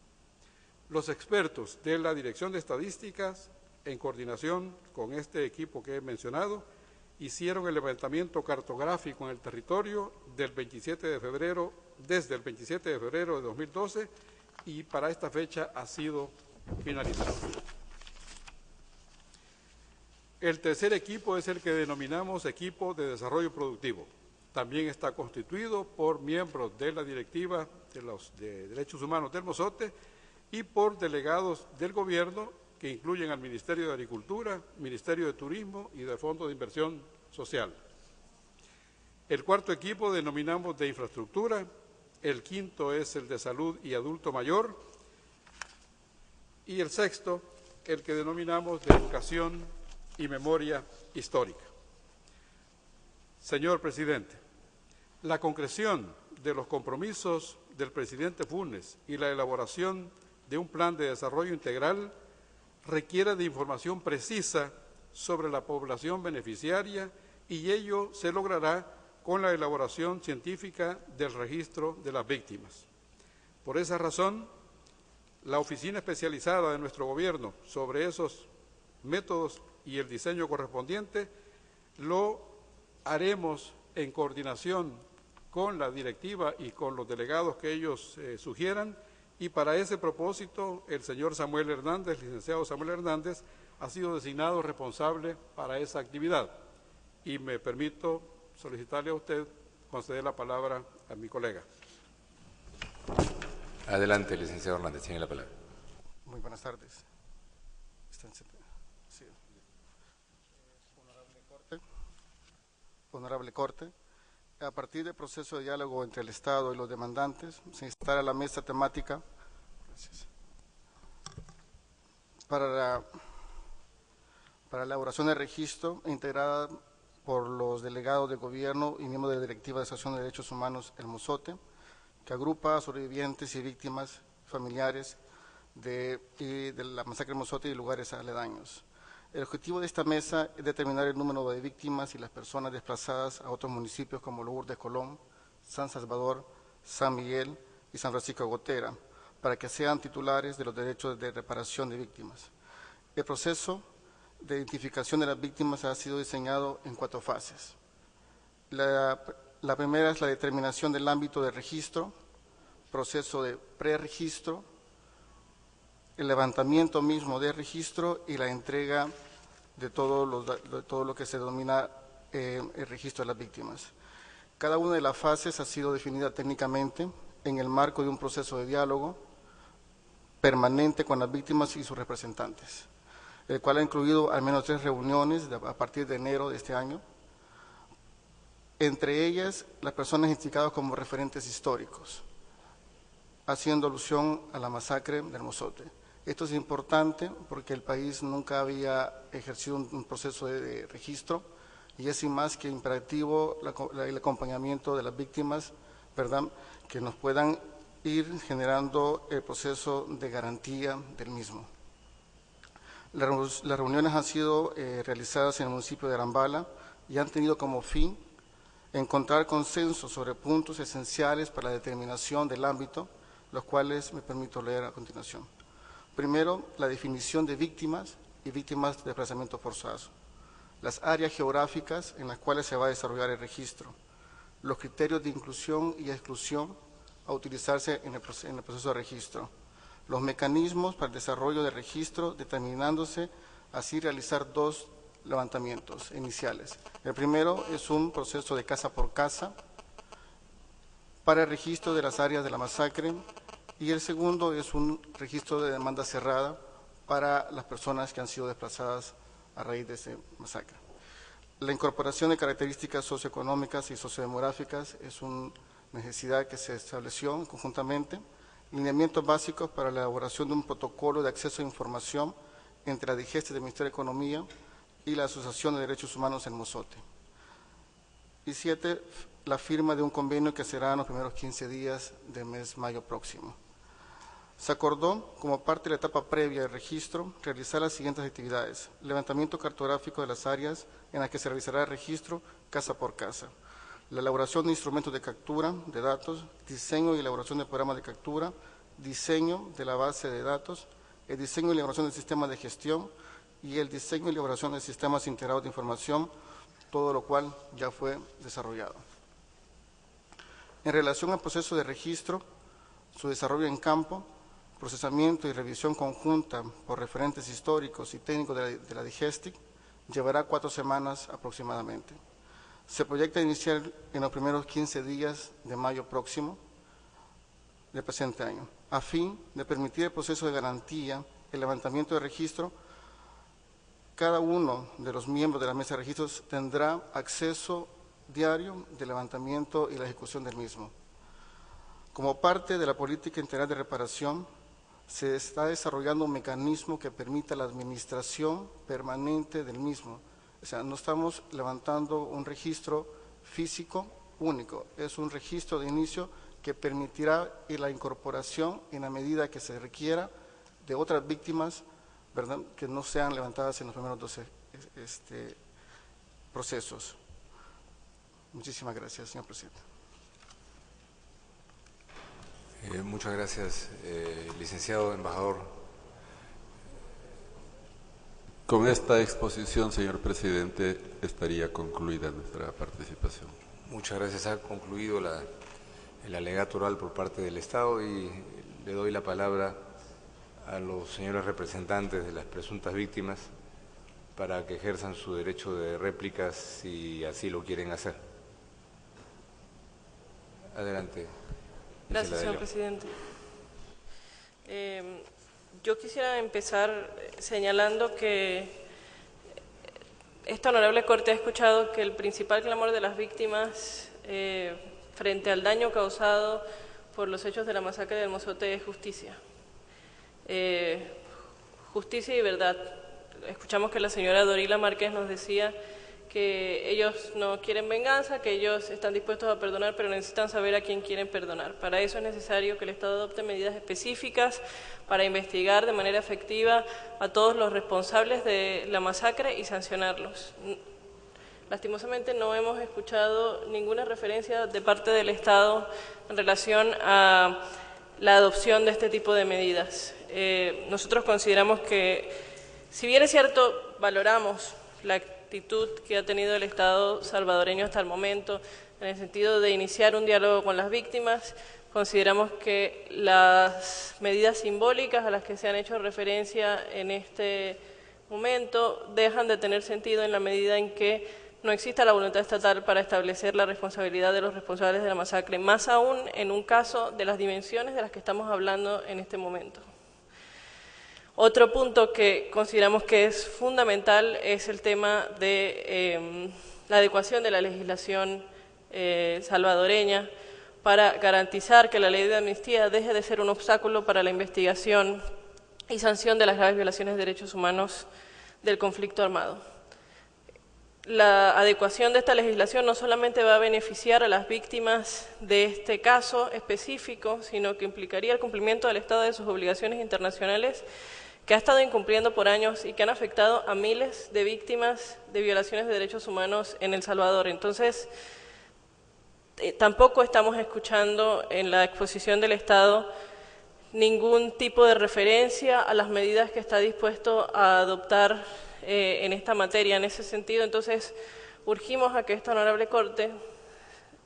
Los expertos de la Dirección de Estadísticas, en coordinación con este equipo que he mencionado, hicieron el levantamiento cartográfico en el territorio desde el 27 de febrero de 2012 y para esta fecha ha sido finalizado. El tercer equipo es el que denominamos equipo de desarrollo productivo. También está constituido por miembros de la directiva de Derechos Humanos del Mozote y por delegados del gobierno que incluyen al Ministerio de Agricultura, Ministerio de Turismo y del Fondo de Inversión Social. El cuarto equipo denominamos de infraestructura, el quinto es el de salud y adulto mayor y el sexto, el que denominamos de educación y memoria histórica. Señor presidente, la concreción de los compromisos del presidente Funes y la elaboración de un plan de desarrollo integral requiere de información precisa sobre la población beneficiaria y ello se logrará con la elaboración científica del registro de las víctimas. Por esa razón, la oficina especializada de nuestro gobierno sobre esos métodos y el diseño correspondiente lo haremos en coordinación con la directiva y con los delegados que ellos sugieran, y para ese propósito el señor Samuel Hernández, licenciado Samuel Hernández, ha sido designado responsable para esa actividad. Y me permito solicitarle a usted conceder la palabra a mi colega.
Adelante, licenciado Hernández, tiene la palabra.
Muy buenas tardes. Sí. Honorable Corte, a partir del proceso de diálogo entre el Estado y los demandantes, se instala la mesa temática Gracias. Para la elaboración del registro, integrada por los delegados de gobierno y miembros de la Directiva de Asociación de Derechos Humanos El Mozote, que agrupa a sobrevivientes y víctimas familiares de la masacre del Mozote y lugares aledaños. El objetivo de esta mesa es determinar el número de víctimas y las personas desplazadas a otros municipios como Lourdes Colón, San Salvador, San Miguel y San Francisco de Gotera, para que sean titulares de los derechos de reparación de víctimas. El proceso de identificación de las víctimas ha sido diseñado en 4 fases. La primera es la determinación del ámbito de registro, proceso de preregistro, el levantamiento mismo del registro y la entrega de todo lo que se denomina el registro de las víctimas. Cada una de las fases ha sido definida técnicamente en el marco de un proceso de diálogo permanente con las víctimas y sus representantes, el cual ha incluido al menos 3 reuniones a partir de enero de este año, entre ellas las personas identificadas como referentes históricos, haciendo alusión a la masacre del Mozote. Esto es importante porque el país nunca había ejercido un proceso de registro y es sin más que imperativo el acompañamiento de las víctimas, ¿verdad?, que nos puedan ir generando el proceso de garantía del mismo. Las reuniones han sido realizadas en el municipio de Arambala y han tenido como fin encontrar consenso sobre puntos esenciales para la determinación del ámbito, los cuales me permito leer a continuación. Primero, la definición de víctimas y víctimas de desplazamiento forzado, las áreas geográficas en las cuales se va a desarrollar el registro, los criterios de inclusión y exclusión a utilizarse en el proceso de registro, los mecanismos para el desarrollo del registro, determinándose así realizar 2 levantamientos iniciales. El primero es un proceso de casa por casa para el registro de las áreas de la masacre y el segundo es un registro de demanda cerrada para las personas que han sido desplazadas a raíz de esa masacre. La incorporación de características socioeconómicas y sociodemográficas es una necesidad que se estableció conjuntamente. Lineamientos básicos para la elaboración de un protocolo de acceso a información entre la DIGESTI del Ministerio de Economía y la Asociación de Derechos Humanos El Mozote. Y 7, la firma de un convenio que será en los primeros 15 días del mes de mayo próximo. Se acordó, como parte de la etapa previa del registro, realizar las siguientes actividades: levantamiento cartográfico de las áreas en las que se realizará el registro casa por casa, la elaboración de instrumentos de captura de datos, diseño y elaboración de programas de captura, diseño de la base de datos, el diseño y elaboración del sistema de gestión y el diseño y elaboración de sistemas integrados de información, todo lo cual ya fue desarrollado. En relación al proceso de registro, su desarrollo en campo, procesamiento y revisión conjunta por referentes históricos y técnicos de la DIGESTI, llevará 4 semanas aproximadamente. Se proyecta iniciar en los primeros 15 días de mayo próximo del presente año, a fin de permitir el proceso de garantía, el levantamiento de registro. Cada uno de los miembros de la mesa de registros tendrá acceso diario de levantamiento y la ejecución del mismo. Como parte de la política integral de reparación, se está desarrollando un mecanismo que permita la administración permanente del mismo. O sea, no estamos levantando un registro físico único, es un registro de inicio que permitirá la incorporación en la medida que se requiera de otras víctimas, ¿verdad?, que no sean levantadas en los primeros 12 procesos. Muchísimas gracias, señor presidente.
Muchas gracias, licenciado embajador.
Con esta exposición, señor presidente, estaría concluida nuestra participación.
Muchas gracias. Ha concluido el alegato oral por parte del Estado y le doy la palabra a los señores representantes de las presuntas víctimas para que ejerzan su derecho de réplica si así lo quieren hacer. Adelante.
Gracias, señor presidente. Yo quisiera empezar señalando que esta honorable Corte ha escuchado que el principal clamor de las víctimas frente al daño causado por los hechos de la masacre del Mozote es justicia. justicia y verdad. Escuchamos que la señora Dorila Márquez nos decía que ellos no quieren venganza, que ellos están dispuestos a perdonar, pero necesitan saber a quién quieren perdonar. Para eso es necesario que el Estado adopte medidas específicas para investigar de manera efectiva a todos los responsables de la masacre y sancionarlos. Lastimosamente no hemos escuchado ninguna referencia de parte del Estado en relación a la adopción de este tipo de medidas. Nosotros consideramos que, si bien es cierto, valoramos la actitud que ha tenido el Estado salvadoreño hasta el momento en el sentido de iniciar un diálogo con las víctimas, consideramos que las medidas simbólicas a las que se han hecho referencia en este momento dejan de tener sentido en la medida en que no exista la voluntad estatal para establecer la responsabilidad de los responsables de la masacre, más aún en un caso de las dimensiones de las que estamos hablando en este momento. Otro punto que consideramos que es fundamental es el tema de la adecuación de la legislación salvadoreña para garantizar que la ley de amnistía deje de ser un obstáculo para la investigación y sanción de las graves violaciones de derechos humanos del conflicto armado. La adecuación de esta legislación no solamente va a beneficiar a las víctimas de este caso específico, sino que implicaría el cumplimiento del Estado de sus obligaciones internacionales que ha estado incumpliendo por años y que han afectado a miles de víctimas de violaciones de derechos humanos en El Salvador. Entonces, tampoco estamos escuchando en la exposición del Estado ningún tipo de referencia a las medidas que está dispuesto a adoptar en esta materia. En ese sentido, entonces, urgimos a que esta honorable Corte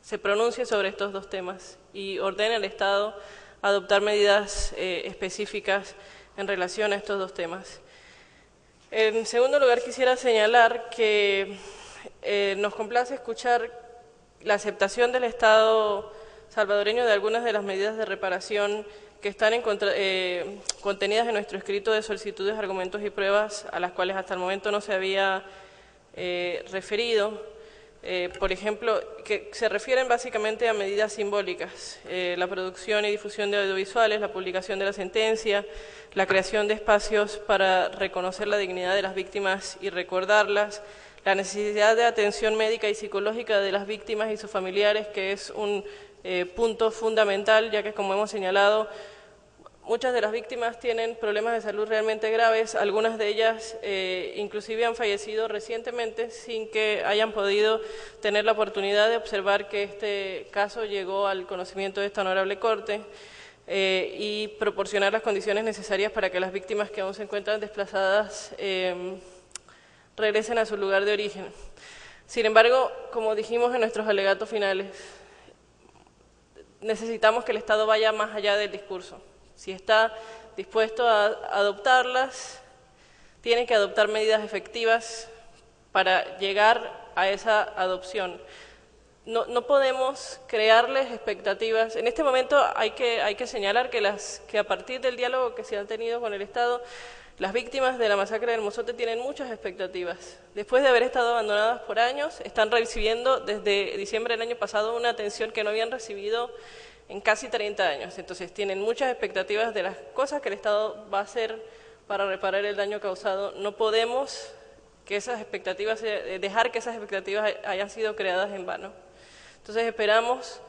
se pronuncie sobre estos dos temas y ordene al Estado adoptar medidas específicas en relación a estos dos temas. En segundo lugar, quisiera señalar que nos complace escuchar la aceptación del Estado salvadoreño de algunas de las medidas de reparación que están contenidas en nuestro escrito de solicitudes, argumentos y pruebas, a las cuales hasta el momento no se había referido. Por ejemplo, que se refieren básicamente a medidas simbólicas, la producción y difusión de audiovisuales, la publicación de la sentencia, la creación de espacios para reconocer la dignidad de las víctimas y recordarlas, la necesidad de atención médica y psicológica de las víctimas y sus familiares, que es un punto fundamental, ya que, como hemos señalado, muchas de las víctimas tienen problemas de salud realmente graves, algunas de ellas inclusive han fallecido recientemente sin que hayan podido tener la oportunidad de observar que este caso llegó al conocimiento de esta honorable Corte, y proporcionar las condiciones necesarias para que las víctimas que aún se encuentran desplazadas regresen a su lugar de origen. Sin embargo, como dijimos en nuestros alegatos finales, necesitamos que el Estado vaya más allá del discurso. Si está dispuesto a adoptarlas, tiene que adoptar medidas efectivas para llegar a esa adopción. No podemos crearles expectativas. En este momento hay que señalar que a partir del diálogo que se ha tenido con el Estado, las víctimas de la masacre del Mozote tienen muchas expectativas. Después de haber estado abandonadas por años, están recibiendo desde diciembre del año pasado una atención que no habían recibido en casi 30 años. Entonces tienen muchas expectativas de las cosas que el Estado va a hacer para reparar el daño causado. No podemos dejar que esas expectativas hayan sido creadas en vano. Entonces esperamos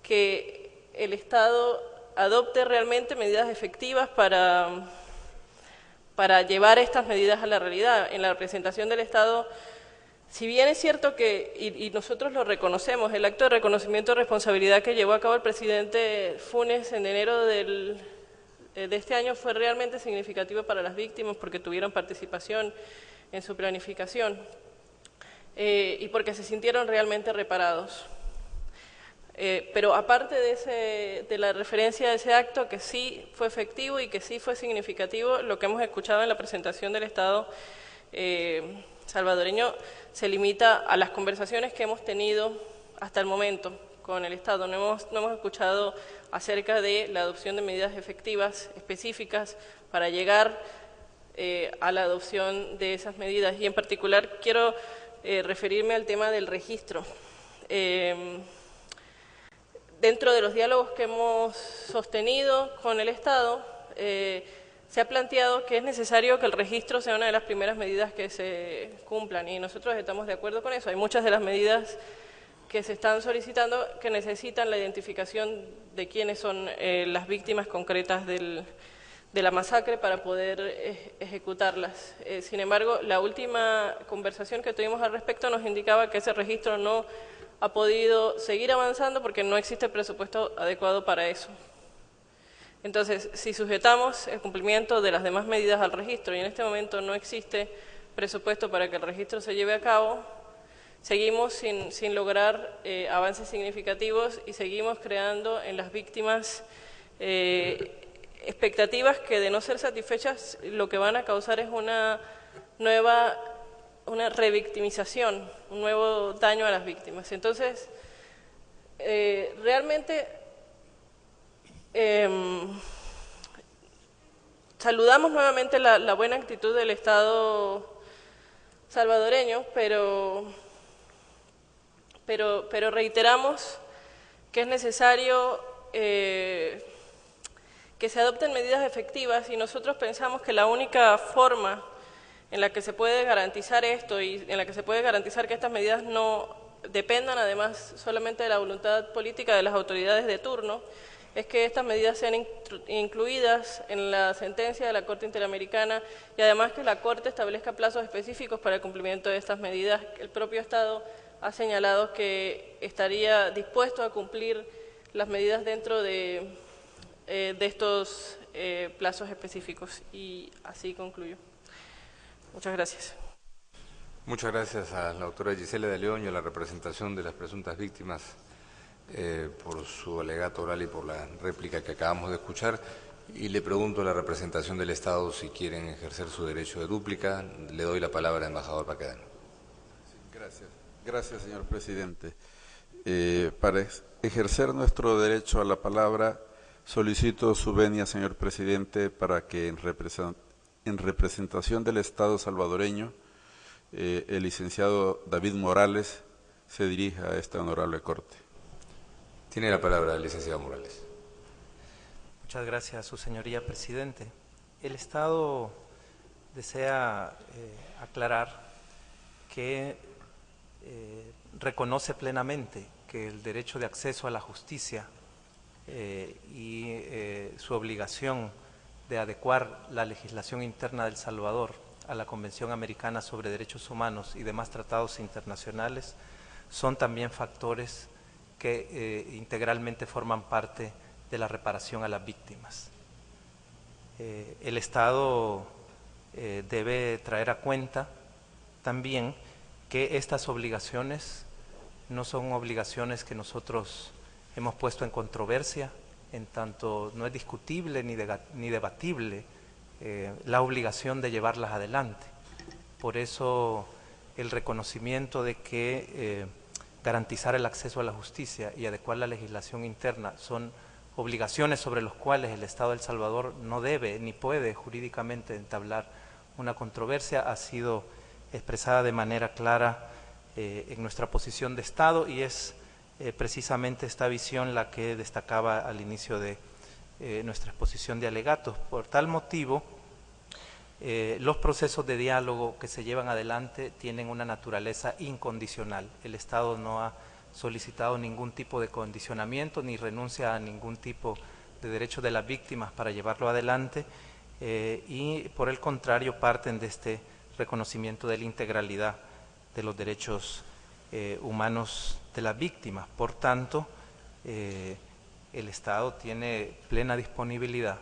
que el Estado adopte realmente medidas efectivas para llevar estas medidas a la realidad. En la representación del Estado, si bien es cierto que, y nosotros lo reconocemos, el acto de reconocimiento de responsabilidad que llevó a cabo el presidente Funes en enero de este año fue realmente significativo para las víctimas porque tuvieron participación en su planificación y porque se sintieron realmente reparados. Pero aparte de la referencia a ese acto que sí fue efectivo y que sí fue significativo, lo que hemos escuchado en la presentación del Estado salvadoreño se limita a las conversaciones que hemos tenido hasta el momento con el Estado. No hemos escuchado acerca de la adopción de medidas efectivas, específicas, para llegar a la adopción de esas medidas. Y en particular quiero referirme al tema del registro. Dentro de los diálogos que hemos sostenido con el Estado, se ha planteado que es necesario que el registro sea una de las primeras medidas que se cumplan, y nosotros estamos de acuerdo con eso. Hay muchas de las medidas que se están solicitando que necesitan la identificación de quiénes son las víctimas concretas de la masacre para poder ejecutarlas. Sin embargo, la última conversación que tuvimos al respecto nos indicaba que ese registro no ha podido seguir avanzando porque no existe presupuesto adecuado para eso. Entonces, si sujetamos el cumplimiento de las demás medidas al registro y en este momento no existe presupuesto para que el registro se lleve a cabo, seguimos sin lograr avances significativos y seguimos creando en las víctimas expectativas que, de no ser satisfechas, lo que van a causar es una revictimización, un nuevo daño a las víctimas. Entonces, realmente saludamos nuevamente la buena actitud del Estado salvadoreño, pero reiteramos que es necesario que se adopten medidas efectivas, y nosotros pensamos que la única forma en la que se puede garantizar esto y en la que se puede garantizar que estas medidas no dependan además solamente de la voluntad política de las autoridades de turno es que estas medidas sean incluidas en la sentencia de la Corte Interamericana, y además que la Corte establezca plazos específicos para el cumplimiento de estas medidas. El propio Estado ha señalado que estaría dispuesto a cumplir las medidas dentro de estos plazos específicos, y así concluyo. Muchas gracias.
Muchas gracias a la doctora Gisela de León y a la representación de las presuntas víctimas por su alegato oral y por la réplica que acabamos de escuchar. Y le pregunto a la representación del Estado si quieren ejercer su derecho de dúplica. Le doy la palabra al embajador Baquedano.
Gracias. Gracias, señor presidente. Para ejercer nuestro derecho a la palabra, solicito su venia, señor presidente, para que en representación del Estado salvadoreño, el licenciado David Morales se dirija a esta honorable Corte.
Tiene la palabra el licenciado Morales.
Muchas gracias, su señoría presidente. El Estado desea aclarar que reconoce plenamente que el derecho de acceso a la justicia y su obligación de adecuar la legislación interna de El Salvador a la Convención Americana sobre Derechos Humanos y demás tratados internacionales son también factores que integralmente forman parte de la reparación a las víctimas. El Estado debe traer a cuenta también que estas obligaciones no son obligaciones que nosotros hemos puesto en controversia, en tanto no es discutible ni debatible la obligación de llevarlas adelante. Por eso el reconocimiento de que garantizar el acceso a la justicia y adecuar la legislación interna son obligaciones sobre las cuales el Estado de El Salvador no debe ni puede jurídicamente entablar una controversia, ha sido expresada de manera clara en nuestra posición de Estado, y es precisamente esta visión la que destacaba al inicio de nuestra exposición de alegatos. Por tal motivo, los procesos de diálogo que se llevan adelante tienen una naturaleza incondicional. El Estado no ha solicitado ningún tipo de condicionamiento ni renuncia a ningún tipo de derecho de las víctimas para llevarlo adelante, y por el contrario parten de este reconocimiento de la integralidad de los derechos humanos de las víctimas. Por tanto, el Estado tiene plena disponibilidad,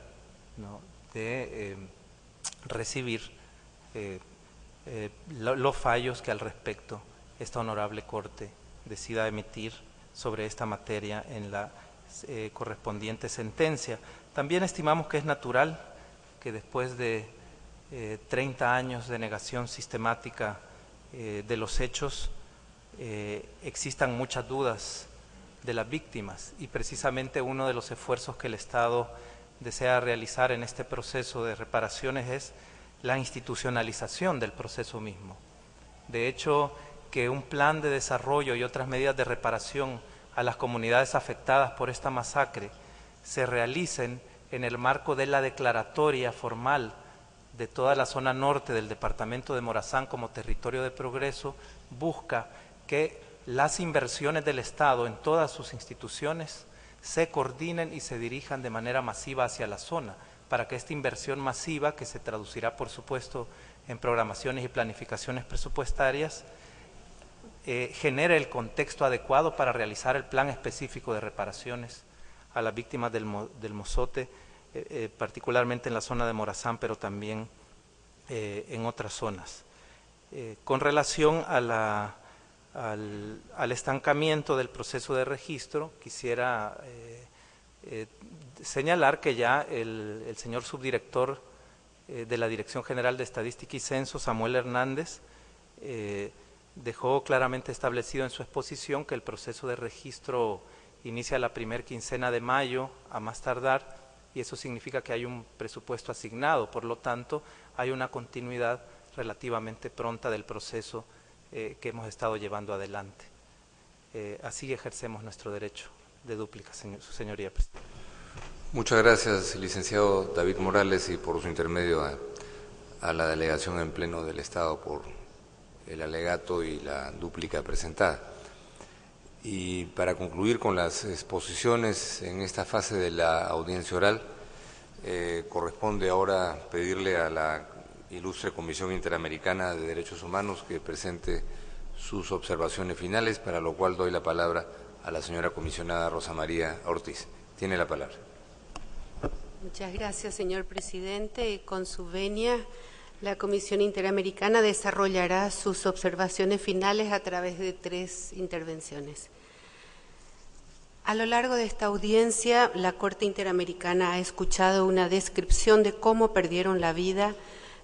¿no?, de recibir los fallos que al respecto esta honorable Corte decida emitir sobre esta materia en la correspondiente sentencia. También estimamos que es natural que después de 30 años de negación sistemática de los hechos existan muchas dudas de las víctimas, y precisamente uno de los esfuerzos que el Estado desea realizar en este proceso de reparaciones es la institucionalización del proceso mismo. De hecho, que un plan de desarrollo y otras medidas de reparación a las comunidades afectadas por esta masacre se realicen en el marco de la declaratoria formal de toda la zona norte del departamento de Morazán como territorio de progreso, busca que las inversiones del Estado en todas sus instituciones se coordinen y se dirijan de manera masiva hacia la zona, para que esta inversión masiva, que se traducirá por supuesto en programaciones y planificaciones presupuestarias, genere el contexto adecuado para realizar el plan específico de reparaciones a las víctimas del Mozote, particularmente en la zona de Morazán, pero también en otras zonas. Con relación a al estancamiento del proceso de registro, quisiera señalar que ya el señor subdirector de la Dirección General de Estadística y Censo, Samuel Hernández, dejó claramente establecido en su exposición que el proceso de registro inicia la primera quincena de mayo a más tardar, y eso significa que hay un presupuesto asignado, por lo tanto hay una continuidad relativamente pronta del proceso que hemos estado llevando adelante. Así ejercemos nuestro derecho de dúplica, su señoría presidente.
Muchas gracias, licenciado David Morales, y por su intermedio a la delegación en pleno del Estado por el alegato y la dúplica presentada. Y para concluir con las exposiciones en esta fase de la audiencia oral, corresponde ahora pedirle a la ilustre Comisión Interamericana de Derechos Humanos que presente sus observaciones finales, para lo cual doy la palabra a la señora comisionada Rosa María Ortiz. Tiene la palabra.
Muchas gracias, señor presidente. Con su venia, la Comisión Interamericana desarrollará sus observaciones finales a través de 3 intervenciones. A lo largo de esta audiencia, la Corte Interamericana ha escuchado una descripción de cómo perdieron la vida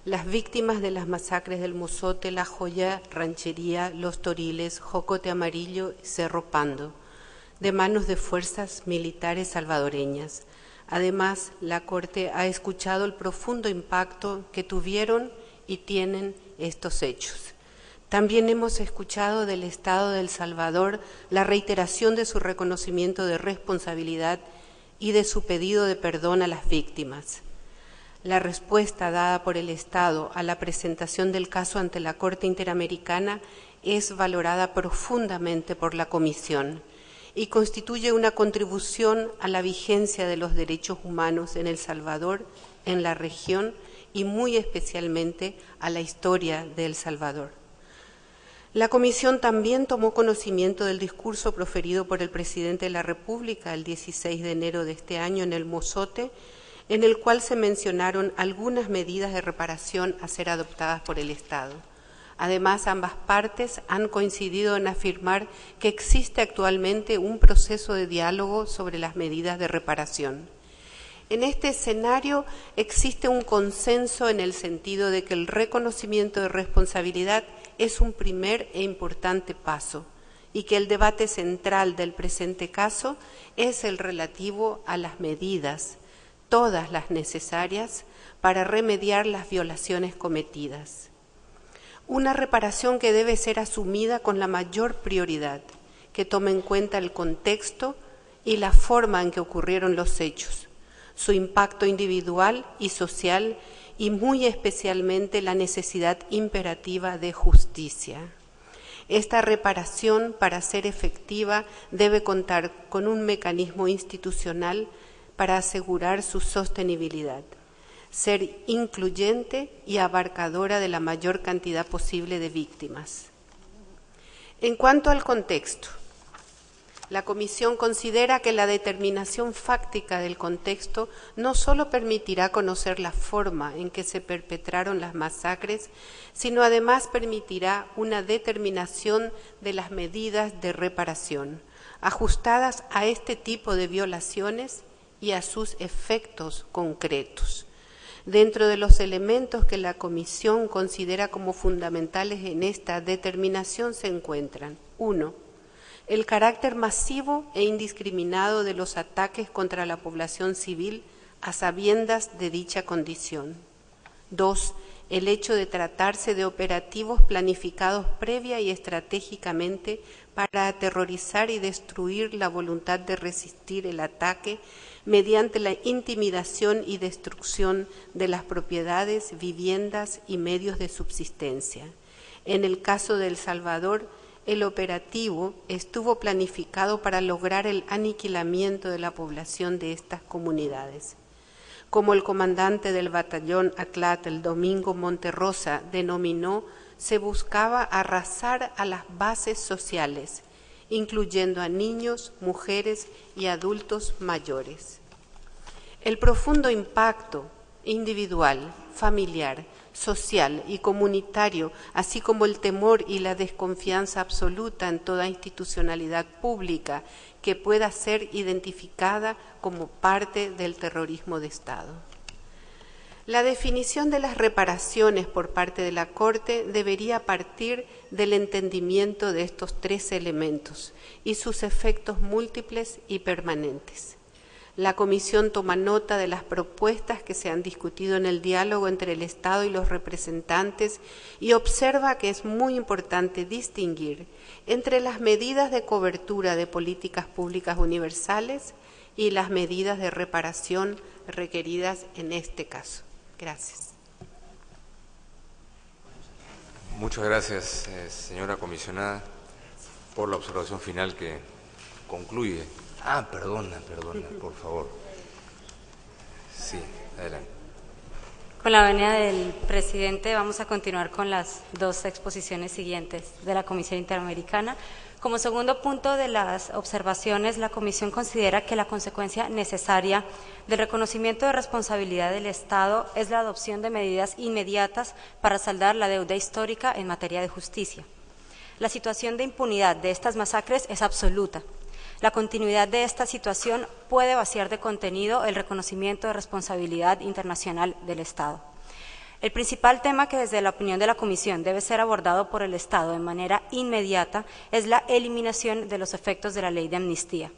las víctimas de las masacres del Mozote, La Joya, Ranchería, Los Toriles, Jocote Amarillo y Cerro Pando, de manos de fuerzas militares salvadoreñas. Además, la Corte ha escuchado el profundo impacto que tuvieron y tienen estos hechos. También hemos escuchado del Estado de El Salvador la reiteración de su reconocimiento de responsabilidad y de su pedido de perdón a las víctimas. La respuesta dada por el Estado a la presentación del caso ante la Corte Interamericana es valorada profundamente por la Comisión y constituye una contribución a la vigencia de los derechos humanos en El Salvador, en la región y muy especialmente a la historia de El Salvador. La Comisión también tomó conocimiento del discurso proferido por el Presidente de la República el 16 de enero de este año en el Mozote, en el cual se mencionaron algunas medidas de reparación a ser adoptadas por el Estado. Además, ambas partes han coincidido en afirmar que existe actualmente un proceso de diálogo sobre las medidas de reparación. En este escenario existe un consenso en el sentido de que el reconocimiento de responsabilidad es un primer e importante paso y que el debate central del presente caso es el relativo a las medidas, todas las necesarias para remediar las violaciones cometidas. Una reparación que debe ser asumida con la mayor prioridad, que tome en cuenta el contexto y la forma en que ocurrieron los hechos, su impacto individual y social y muy especialmente la necesidad imperativa de justicia. Esta reparación, para ser efectiva, debe contar con un mecanismo institucional para asegurar su sostenibilidad, ser incluyente y abarcadora de la mayor cantidad posible de víctimas. En cuanto al contexto, la Comisión considera que la determinación fáctica del contexto no solo permitirá conocer la forma en que se perpetraron las masacres, sino además permitirá una determinación de las medidas de reparación, ajustadas a este tipo de violaciones y a sus efectos concretos. Dentro de los elementos que la Comisión considera como fundamentales en esta determinación se encuentran: 1. El carácter masivo e indiscriminado de los ataques contra la población civil a sabiendas de dicha condición. 2. el hecho de tratarse de operativos planificados previa y estratégicamente para aterrorizar y destruir la voluntad de resistir el ataque mediante la intimidación y destrucción de las propiedades, viviendas y medios de subsistencia. En el caso de El Salvador, el operativo estuvo planificado para lograr el aniquilamiento de la población de estas comunidades. Como el comandante del batallón Atlat, el Domingo Monterrosa, denominó, se buscaba arrasar a las bases sociales, incluyendo a niños, mujeres y adultos mayores. El profundo impacto individual, familiar, social y comunitario, así como el temor y la desconfianza absoluta en toda institucionalidad pública que pueda ser identificada como parte del terrorismo de Estado. La definición de las reparaciones por parte de la Corte debería partir del entendimiento de estos tres elementos y sus efectos múltiples y permanentes. La Comisión toma nota de las propuestas que se han discutido en el diálogo entre el Estado y los representantes y observa que es muy importante distinguir entre las medidas de cobertura de políticas públicas universales y las medidas de reparación requeridas en este caso. Gracias.
Muchas gracias, señora comisionada, por la observación final que concluye. Perdona, por favor. Sí, adelante.
Con la venia del presidente vamos a continuar con las dos exposiciones siguientes de la Comisión Interamericana. Como segundo punto de las observaciones, la Comisión considera que la consecuencia necesaria del reconocimiento de responsabilidad del Estado es la adopción de medidas inmediatas para saldar la deuda histórica en materia de justicia. La situación de impunidad de estas masacres es absoluta. La continuidad de esta situación puede vaciar de contenido el reconocimiento de responsabilidad internacional del Estado. El principal tema que desde la opinión de la Comisión debe ser abordado por el Estado de manera inmediata es la eliminación de los efectos de la ley de amnistía.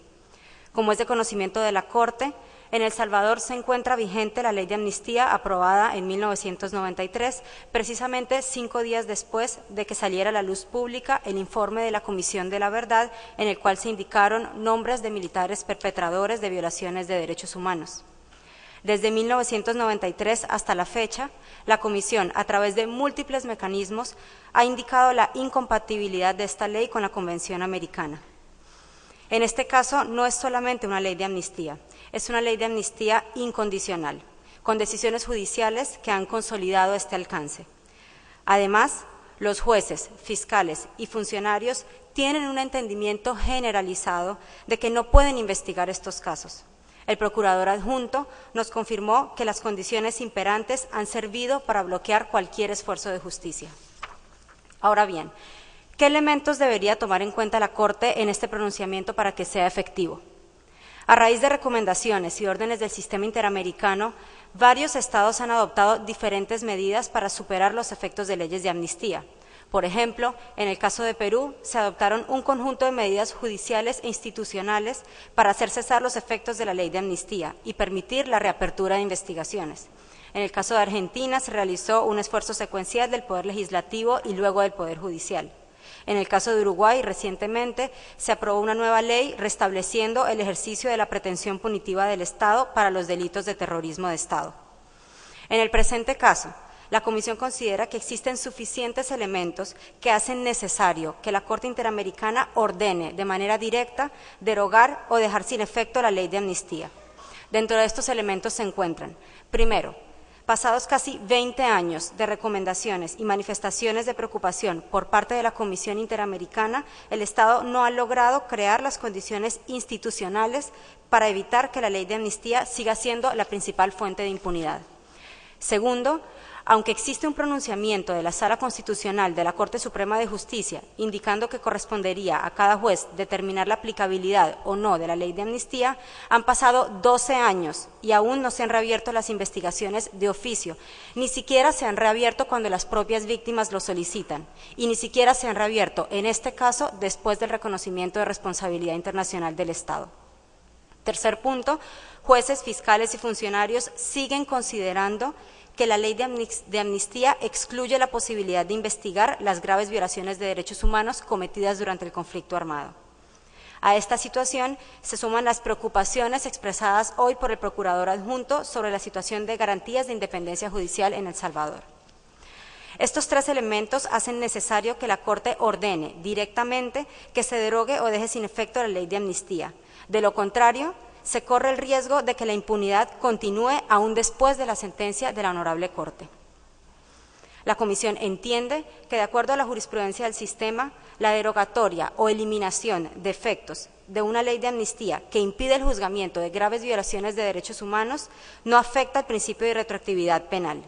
Como es de conocimiento de la Corte, en El Salvador se encuentra vigente la ley de amnistía aprobada en 1993, precisamente 5 días después de que saliera a la luz pública el informe de la Comisión de la Verdad, en el cual se indicaron nombres de militares perpetradores de violaciones de derechos humanos. Desde 1993 hasta la fecha, la Comisión, a través de múltiples mecanismos, ha indicado la incompatibilidad de esta ley con la Convención Americana. En este caso, no es solamente una ley de amnistía, es una ley de amnistía incondicional, con decisiones judiciales que han consolidado este alcance. Además, los jueces, fiscales y funcionarios tienen un entendimiento generalizado de que no pueden investigar estos casos. El procurador adjunto nos confirmó que las condiciones imperantes han servido para bloquear cualquier esfuerzo de justicia. Ahora bien, ¿qué elementos debería tomar en cuenta la Corte en este pronunciamiento para que sea efectivo? A raíz de recomendaciones y órdenes del sistema interamericano, varios estados han adoptado diferentes medidas para superar los efectos de leyes de amnistía. Por ejemplo, en el caso de Perú, se adoptaron un conjunto de medidas judiciales e institucionales para hacer cesar los efectos de la ley de amnistía y permitir la reapertura de investigaciones. En el caso de Argentina, se realizó un esfuerzo secuencial del Poder Legislativo y luego del Poder Judicial. En el caso de Uruguay, recientemente se aprobó una nueva ley restableciendo el ejercicio de la pretensión punitiva del Estado para los delitos de terrorismo de Estado. En el presente caso, la Comisión considera que existen suficientes elementos que hacen necesario que la Corte Interamericana ordene de manera directa derogar o dejar sin efecto la ley de amnistía. Dentro de estos elementos se encuentran, primero, pasados casi 20 años de recomendaciones y manifestaciones de preocupación por parte de la Comisión Interamericana, el Estado no ha logrado crear las condiciones institucionales para evitar que la ley de amnistía siga siendo la principal fuente de impunidad. Segundo, aunque existe un pronunciamiento de la Sala Constitucional de la Corte Suprema de Justicia indicando que correspondería a cada juez determinar la aplicabilidad o no de la ley de amnistía, han pasado 12 años y aún no se han reabierto las investigaciones de oficio, ni siquiera se han reabierto cuando las propias víctimas lo solicitan, y ni siquiera se han reabierto, en este caso, después del reconocimiento de responsabilidad internacional del Estado. Tercer punto, jueces, fiscales y funcionarios siguen considerando que la ley de amnistía excluye la posibilidad de investigar las graves violaciones de derechos humanos cometidas durante el conflicto armado. A esta situación se suman las preocupaciones expresadas hoy por el Procurador Adjunto sobre la situación de garantías de independencia judicial en El Salvador. Estos tres elementos hacen necesario que la Corte ordene directamente que se derogue o deje sin efecto la ley de amnistía. De lo contrario, se corre el riesgo de que la impunidad continúe aún después de la sentencia de la Honorable Corte. La Comisión entiende que, de acuerdo a la jurisprudencia del sistema, la derogatoria o eliminación de efectos de una ley de amnistía que impide el juzgamiento de graves violaciones de derechos humanos no afecta al principio de retroactividad penal.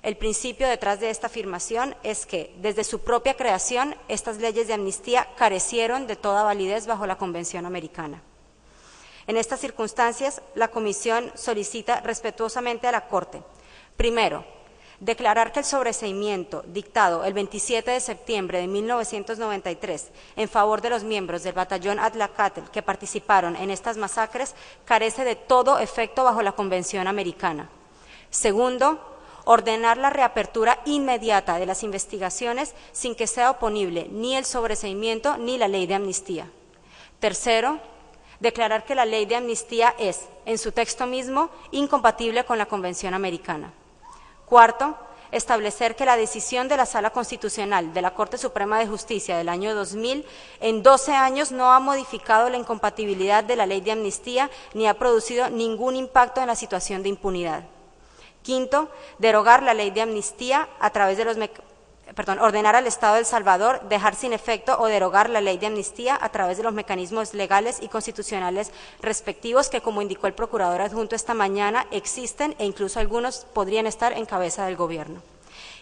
El principio detrás de esta afirmación es que, desde su propia creación, estas leyes de amnistía carecieron de toda validez bajo la Convención Americana. En estas circunstancias, la Comisión solicita respetuosamente a la Corte, primero, declarar que el sobreseimiento dictado el 27 de septiembre de 1993 en favor de los miembros del batallón Atlacatl que participaron en estas masacres carece de todo efecto bajo la Convención Americana. Segundo, ordenar la reapertura inmediata de las investigaciones sin que sea oponible ni el sobreseimiento ni la ley de amnistía. Tercero, declarar que la ley de amnistía es, en su texto mismo, incompatible con la Convención Americana. Cuarto, establecer que la decisión de la Sala Constitucional de la Corte Suprema de Justicia del año 2000 en 12 años no ha modificado la incompatibilidad de la ley de amnistía ni ha producido ningún impacto en la situación de impunidad. Quinto, derogar la ley de amnistía a través de ordenar al Estado de El Salvador dejar sin efecto o derogar la ley de amnistía a través de los mecanismos legales y constitucionales respectivos que, como indicó el Procurador Adjunto esta mañana, existen e incluso algunos podrían estar en cabeza del Gobierno.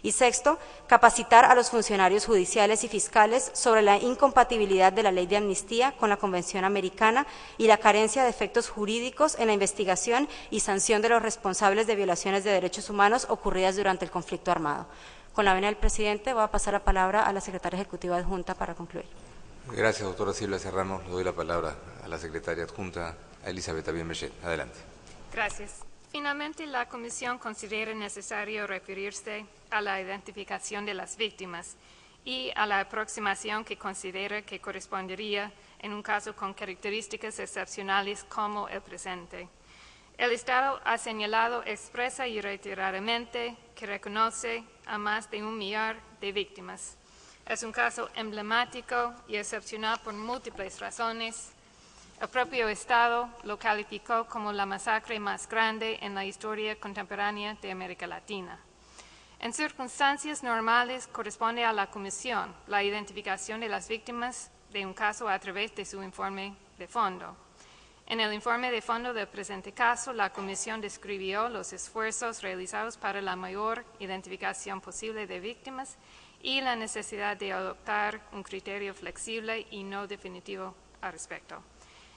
Y sexto, capacitar a los funcionarios judiciales y fiscales sobre la incompatibilidad de la ley de amnistía con la Convención Americana y la carencia de efectos jurídicos en la investigación y sanción de los responsables de violaciones de derechos humanos ocurridas durante el conflicto armado. Con la venia del presidente, voy a pasar la palabra a la secretaria ejecutiva adjunta para concluir.
Gracias, doctora Silvia Serrano. Le doy la palabra a la secretaria adjunta, Elizabeth Abienbechet. Adelante.
Gracias. Finalmente, la Comisión considera necesario referirse a la identificación de las víctimas y a la aproximación que considera que correspondería en un caso con características excepcionales como el presente. El Estado ha señalado expresa y reiteradamente que reconoce a más de 1 millar de víctimas. Es un caso emblemático y excepcional por múltiples razones. El propio Estado lo calificó como la masacre más grande en la historia contemporánea de América Latina. En circunstancias normales corresponde a la Comisión la identificación de las víctimas de un caso a través de su informe de fondo. En el informe de fondo del presente caso, la Comisión describió los esfuerzos realizados para la mayor identificación posible de víctimas y la necesidad de adoptar un criterio flexible y no definitivo al respecto.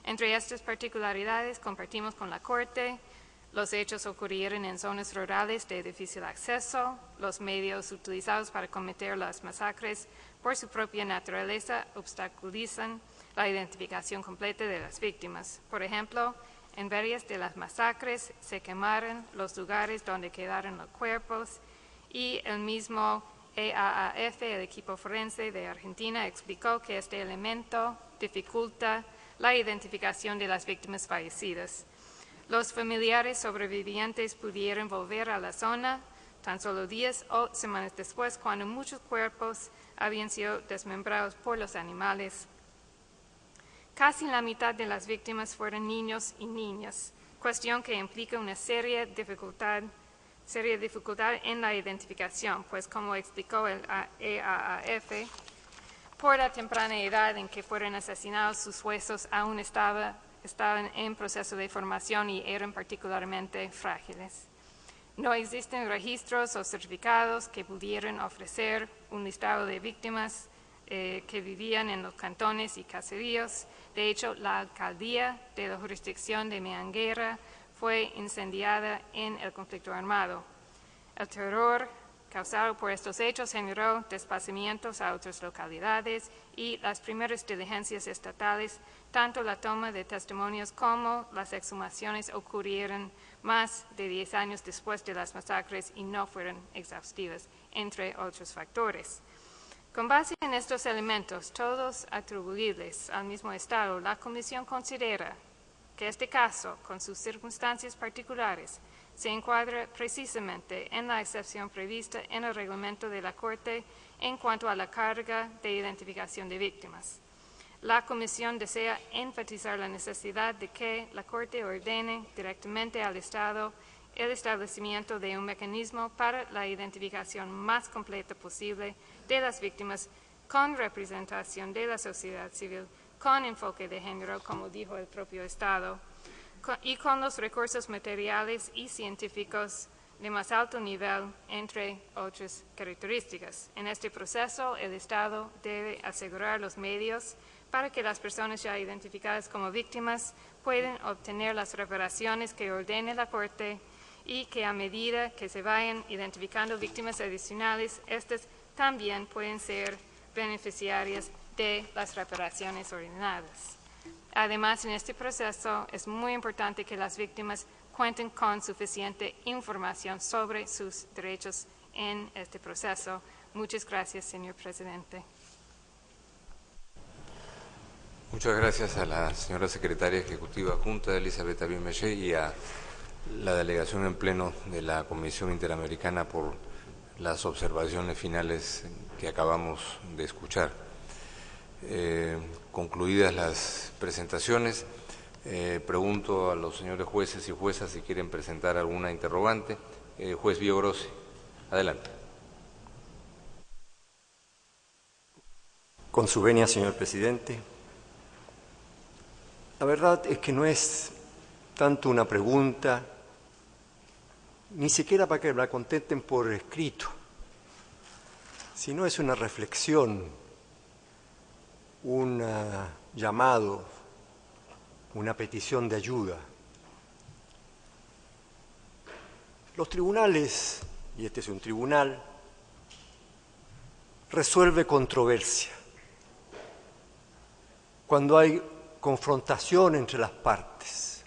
Entre estas particularidades, compartimos con la Corte los hechos ocurrieron en zonas rurales de difícil acceso, los medios utilizados para cometer las masacres por su propia naturaleza obstaculizan la identificación completa de las víctimas. Por ejemplo, en varias de las masacres se quemaron los lugares donde quedaron los cuerpos y el mismo EAAF, el equipo forense de Argentina, explicó que este elemento dificulta la identificación de las víctimas fallecidas. Los familiares sobrevivientes pudieron volver a la zona tan solo días o semanas después, cuando muchos cuerpos habían sido desmembrados por los animales. Casi la mitad de las víctimas fueron niños y niñas, cuestión que implica una seria dificultad en la identificación, pues como explicó el EAAF, por la temprana edad en que fueron asesinados, sus huesos aún estaban en proceso de formación y eran particularmente frágiles. No existen registros o certificados que pudieran ofrecer un listado de víctimas que vivían en los cantones y caseríos. De hecho, la alcaldía de la jurisdicción de Meanguera fue incendiada en el conflicto armado. El terror causado por estos hechos generó desplazamientos a otras localidades y las primeras diligencias estatales, tanto la toma de testimonios como las exhumaciones ocurrieron más de 10 años después de las masacres y no fueron exhaustivas, entre otros factores. Con base en estos elementos, todos atribuibles al mismo Estado, la Comisión considera que este caso, con sus circunstancias particulares, se encuadra precisamente en la excepción prevista en el reglamento de la Corte en cuanto a la carga de identificación de víctimas. La Comisión desea enfatizar la necesidad de que la Corte ordene directamente al Estado el establecimiento de un mecanismo para la identificación más completa posible de las víctimas con representación de la sociedad civil, con enfoque de género, como dijo el propio Estado, y con los recursos materiales y científicos de más alto nivel, entre otras características. En este proceso, el Estado debe asegurar los medios para que las personas ya identificadas como víctimas puedan obtener las reparaciones que ordene la Corte y que a medida que se vayan identificando víctimas adicionales, estas también pueden ser beneficiarias de las reparaciones ordenadas. Además, en este proceso es muy importante que las víctimas cuenten con suficiente información sobre sus derechos en este proceso. Muchas gracias, señor presidente.
Muchas gracias a la señora secretaria ejecutiva adjunta, Elizabeth Abimeche, y a la delegación en pleno de la Comisión Interamericana por las observaciones finales que acabamos de escuchar. Concluidas las presentaciones, pregunto a los señores jueces y juezas si quieren presentar alguna interrogante. Juez Villagrossi, adelante.
Con su venia, señor presidente. La verdad es que no es tanto una pregunta, ni siquiera para que la contesten por escrito, sino es una reflexión, un llamado, una petición de ayuda. Los tribunales, y este es un tribunal, resuelve controversia. Cuando hay confrontación entre las partes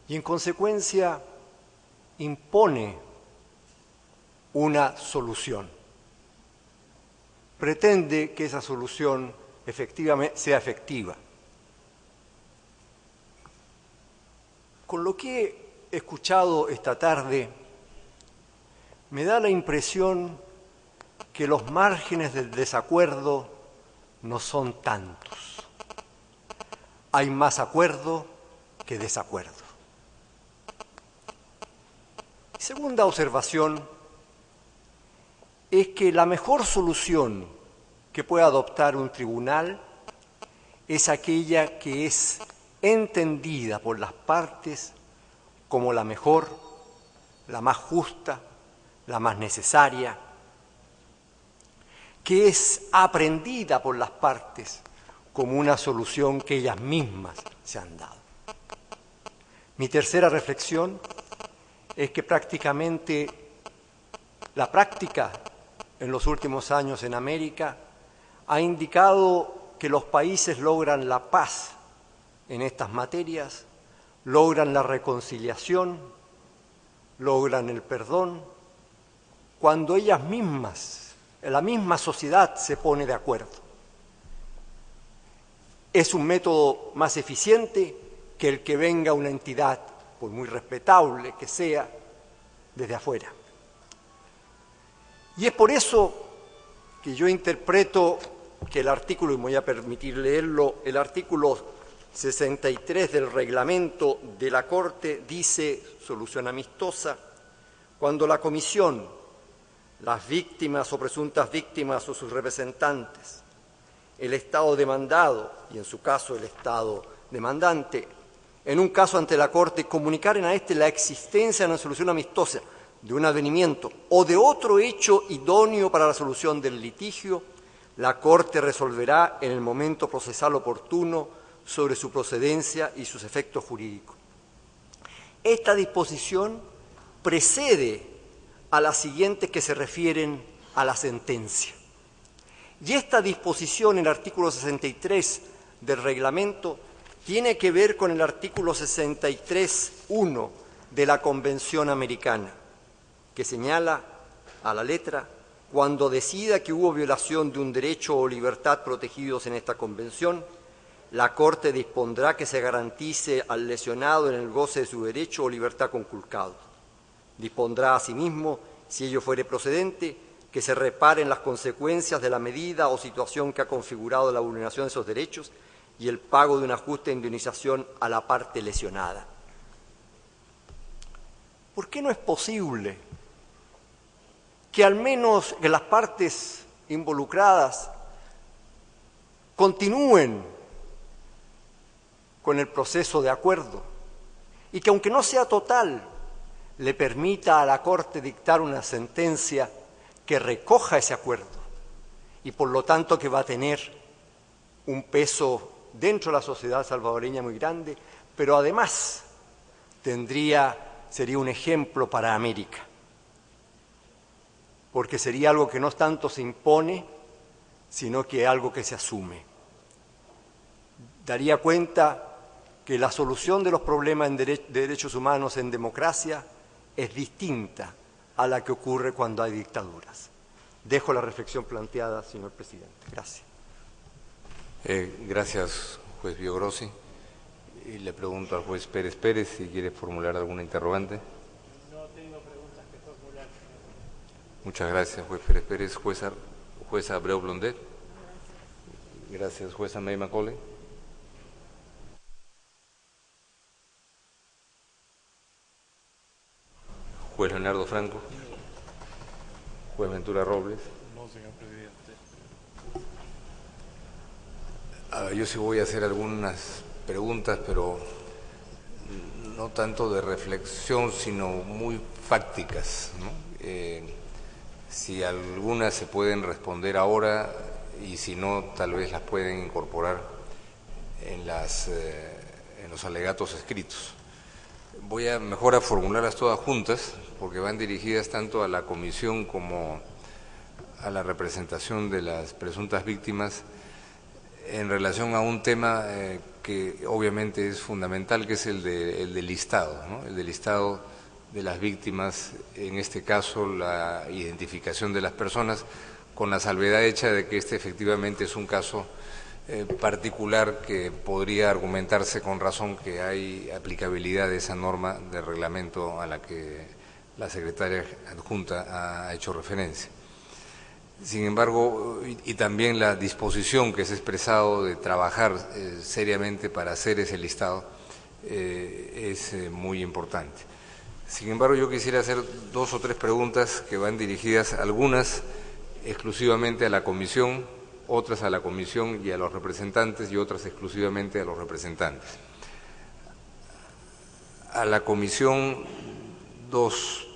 y en consecuencia impone una solución. Pretende que esa solución efectivamente sea efectiva. Con lo que he escuchado esta tarde, me da la impresión que los márgenes del desacuerdo no son tantos. Hay más acuerdo que desacuerdo. Segunda observación es que la mejor solución que puede adoptar un tribunal es aquella que es entendida por las partes como la mejor, la más justa, la más necesaria, que es aprendida por las partes como una solución que ellas mismas se han dado. Mi tercera reflexión es que prácticamente la práctica en los últimos años en América ha indicado que los países logran la paz en estas materias, logran la reconciliación, logran el perdón, cuando ellas mismas, la misma sociedad se pone de acuerdo. Es un método más eficiente que el que venga una entidad, por muy respetable que sea, desde afuera. Y es por eso que yo interpreto que el artículo, y me voy a permitir leerlo, el artículo 63 del reglamento de la Corte dice, solución amistosa, cuando la Comisión, las víctimas o presuntas víctimas o sus representantes, el Estado demandado, y en su caso el Estado demandante, en un caso ante la Corte, comunicaren a éste la existencia de una solución amistosa, de un advenimiento o de otro hecho idóneo para la solución del litigio, la Corte resolverá en el momento procesal oportuno sobre su procedencia y sus efectos jurídicos. Esta disposición precede a las siguientes que se refieren a la sentencia. Y esta disposición en el artículo 63 del reglamento tiene que ver con el artículo 63.1 de la Convención Americana, que señala a la letra: cuando decida que hubo violación de un derecho o libertad protegidos en esta Convención, la Corte dispondrá que se garantice al lesionado en el goce de su derecho o libertad conculcado. Dispondrá asimismo, si ello fuere procedente, que se reparen las consecuencias de la medida o situación que ha configurado la vulneración de esos derechos y el pago de una justa indemnización a la parte lesionada. ¿Por qué no es posible que al menos que las partes involucradas continúen con el proceso de acuerdo y que, aunque no sea total, le permita a la Corte dictar una sentencia que recoja ese acuerdo y, por lo tanto, que va a tener un peso dentro de la sociedad salvadoreña muy grande, pero además sería un ejemplo para América, porque sería algo que no tanto se impone, sino que algo que se asume. Daría cuenta que la solución de los problemas de derechos humanos en democracia es distinta a la que ocurre cuando hay dictaduras. Dejo la reflexión planteada, señor presidente. Gracias.
Gracias, juez Biogrossi. Y le pregunto al juez Pérez Pérez si quiere formular alguna interrogante.
No tengo preguntas que formular.
Muchas gracias, juez Pérez Pérez. Jueza Abreu Blondet. Gracias, jueza May Macaulay. Juez Leonardo Franco. Juez Ventura Robles.
No, señor presidente.
Yo sí voy a hacer algunas preguntas, pero no tanto de reflexión, sino muy fácticas, ¿no? Si algunas se pueden responder ahora y si no, tal vez las pueden incorporar en los alegatos escritos. Voy mejor a formularlas todas juntas, porque van dirigidas tanto a la comisión como a la representación de las presuntas víctimas en relación a un tema que obviamente es fundamental, que es el del listado, ¿no? El del listado de las víctimas, en este caso la identificación de las personas, con la salvedad hecha de que este efectivamente es un caso particular que podría argumentarse con razón que hay aplicabilidad de esa norma de reglamento a la que la secretaria adjunta ha hecho referencia. Sin embargo, y también la disposición que se ha expresado de trabajar seriamente para hacer ese listado es muy importante. Sin embargo, yo quisiera hacer 2 o 3 preguntas que van dirigidas, algunas exclusivamente a la comisión, otras a la comisión y a los representantes y otras exclusivamente a los representantes. A la comisión, 2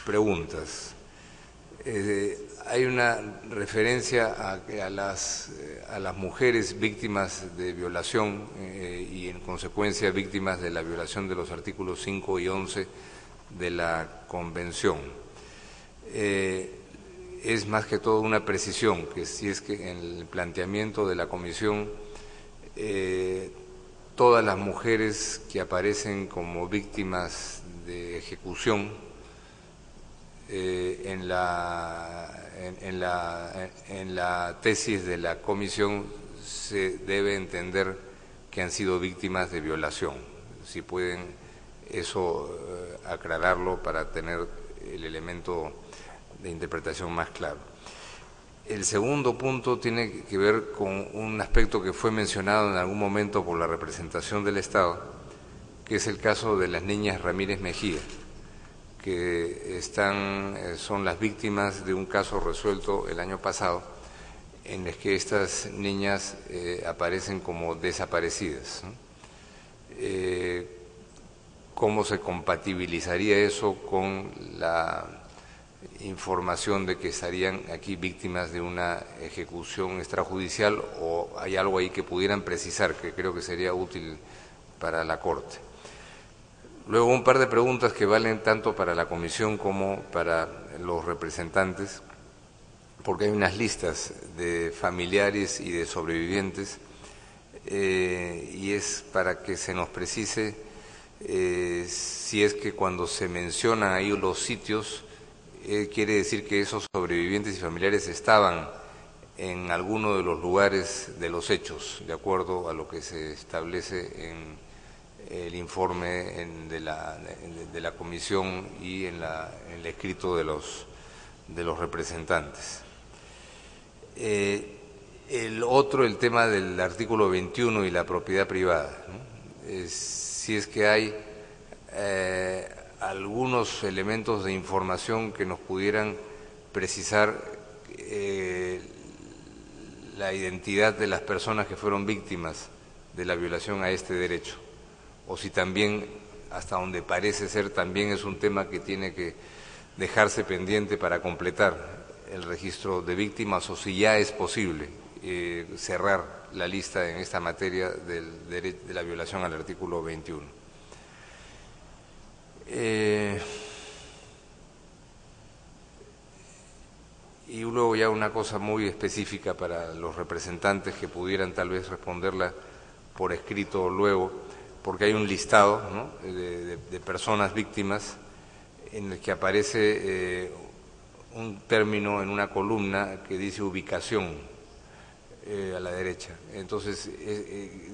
preguntas. Hay una referencia a las mujeres víctimas de violación y en consecuencia víctimas de la violación de los artículos 5 y 11 de la Convención. Es más que todo una precisión, que si es que en el planteamiento de la comisión todas las mujeres que aparecen como víctimas de ejecución en la tesis de la comisión se debe entender que han sido víctimas de violación. Si pueden eso aclararlo para tener el elemento de interpretación más claro. El segundo punto tiene que ver con un aspecto que fue mencionado en algún momento por la representación del Estado, que es el caso de las niñas Ramírez Mejía, que son las víctimas de un caso resuelto el año pasado, en el que estas niñas aparecen como desaparecidas, ¿no? ¿Cómo se compatibilizaría eso con la información de que estarían aquí víctimas de una ejecución extrajudicial, o hay algo ahí que pudieran precisar, que creo que sería útil para la Corte? Luego un par de preguntas que valen tanto para la comisión como para los representantes, porque hay unas listas de familiares y de sobrevivientes, y es para que se nos precise si es que cuando se mencionan ahí los sitios, quiere decir que esos sobrevivientes y familiares estaban en alguno de los lugares de los hechos, de acuerdo a lo que se establece en el informe de la comisión y en el escrito de los representantes. El tema del artículo 21 y la propiedad privada, ¿no? Si es que hay algunos elementos de información que nos pudieran precisar la identidad de las personas que fueron víctimas de la violación a este derecho, o si también, hasta donde parece ser, también es un tema que tiene que dejarse pendiente para completar el registro de víctimas, o si ya es posible cerrar la lista en esta materia de la violación al artículo 21. Y luego ya una cosa muy específica para los representantes que pudieran tal vez responderla por escrito luego, porque hay un listado, ¿no?, de personas víctimas en el que aparece un término en una columna que dice ubicación a la derecha. Entonces,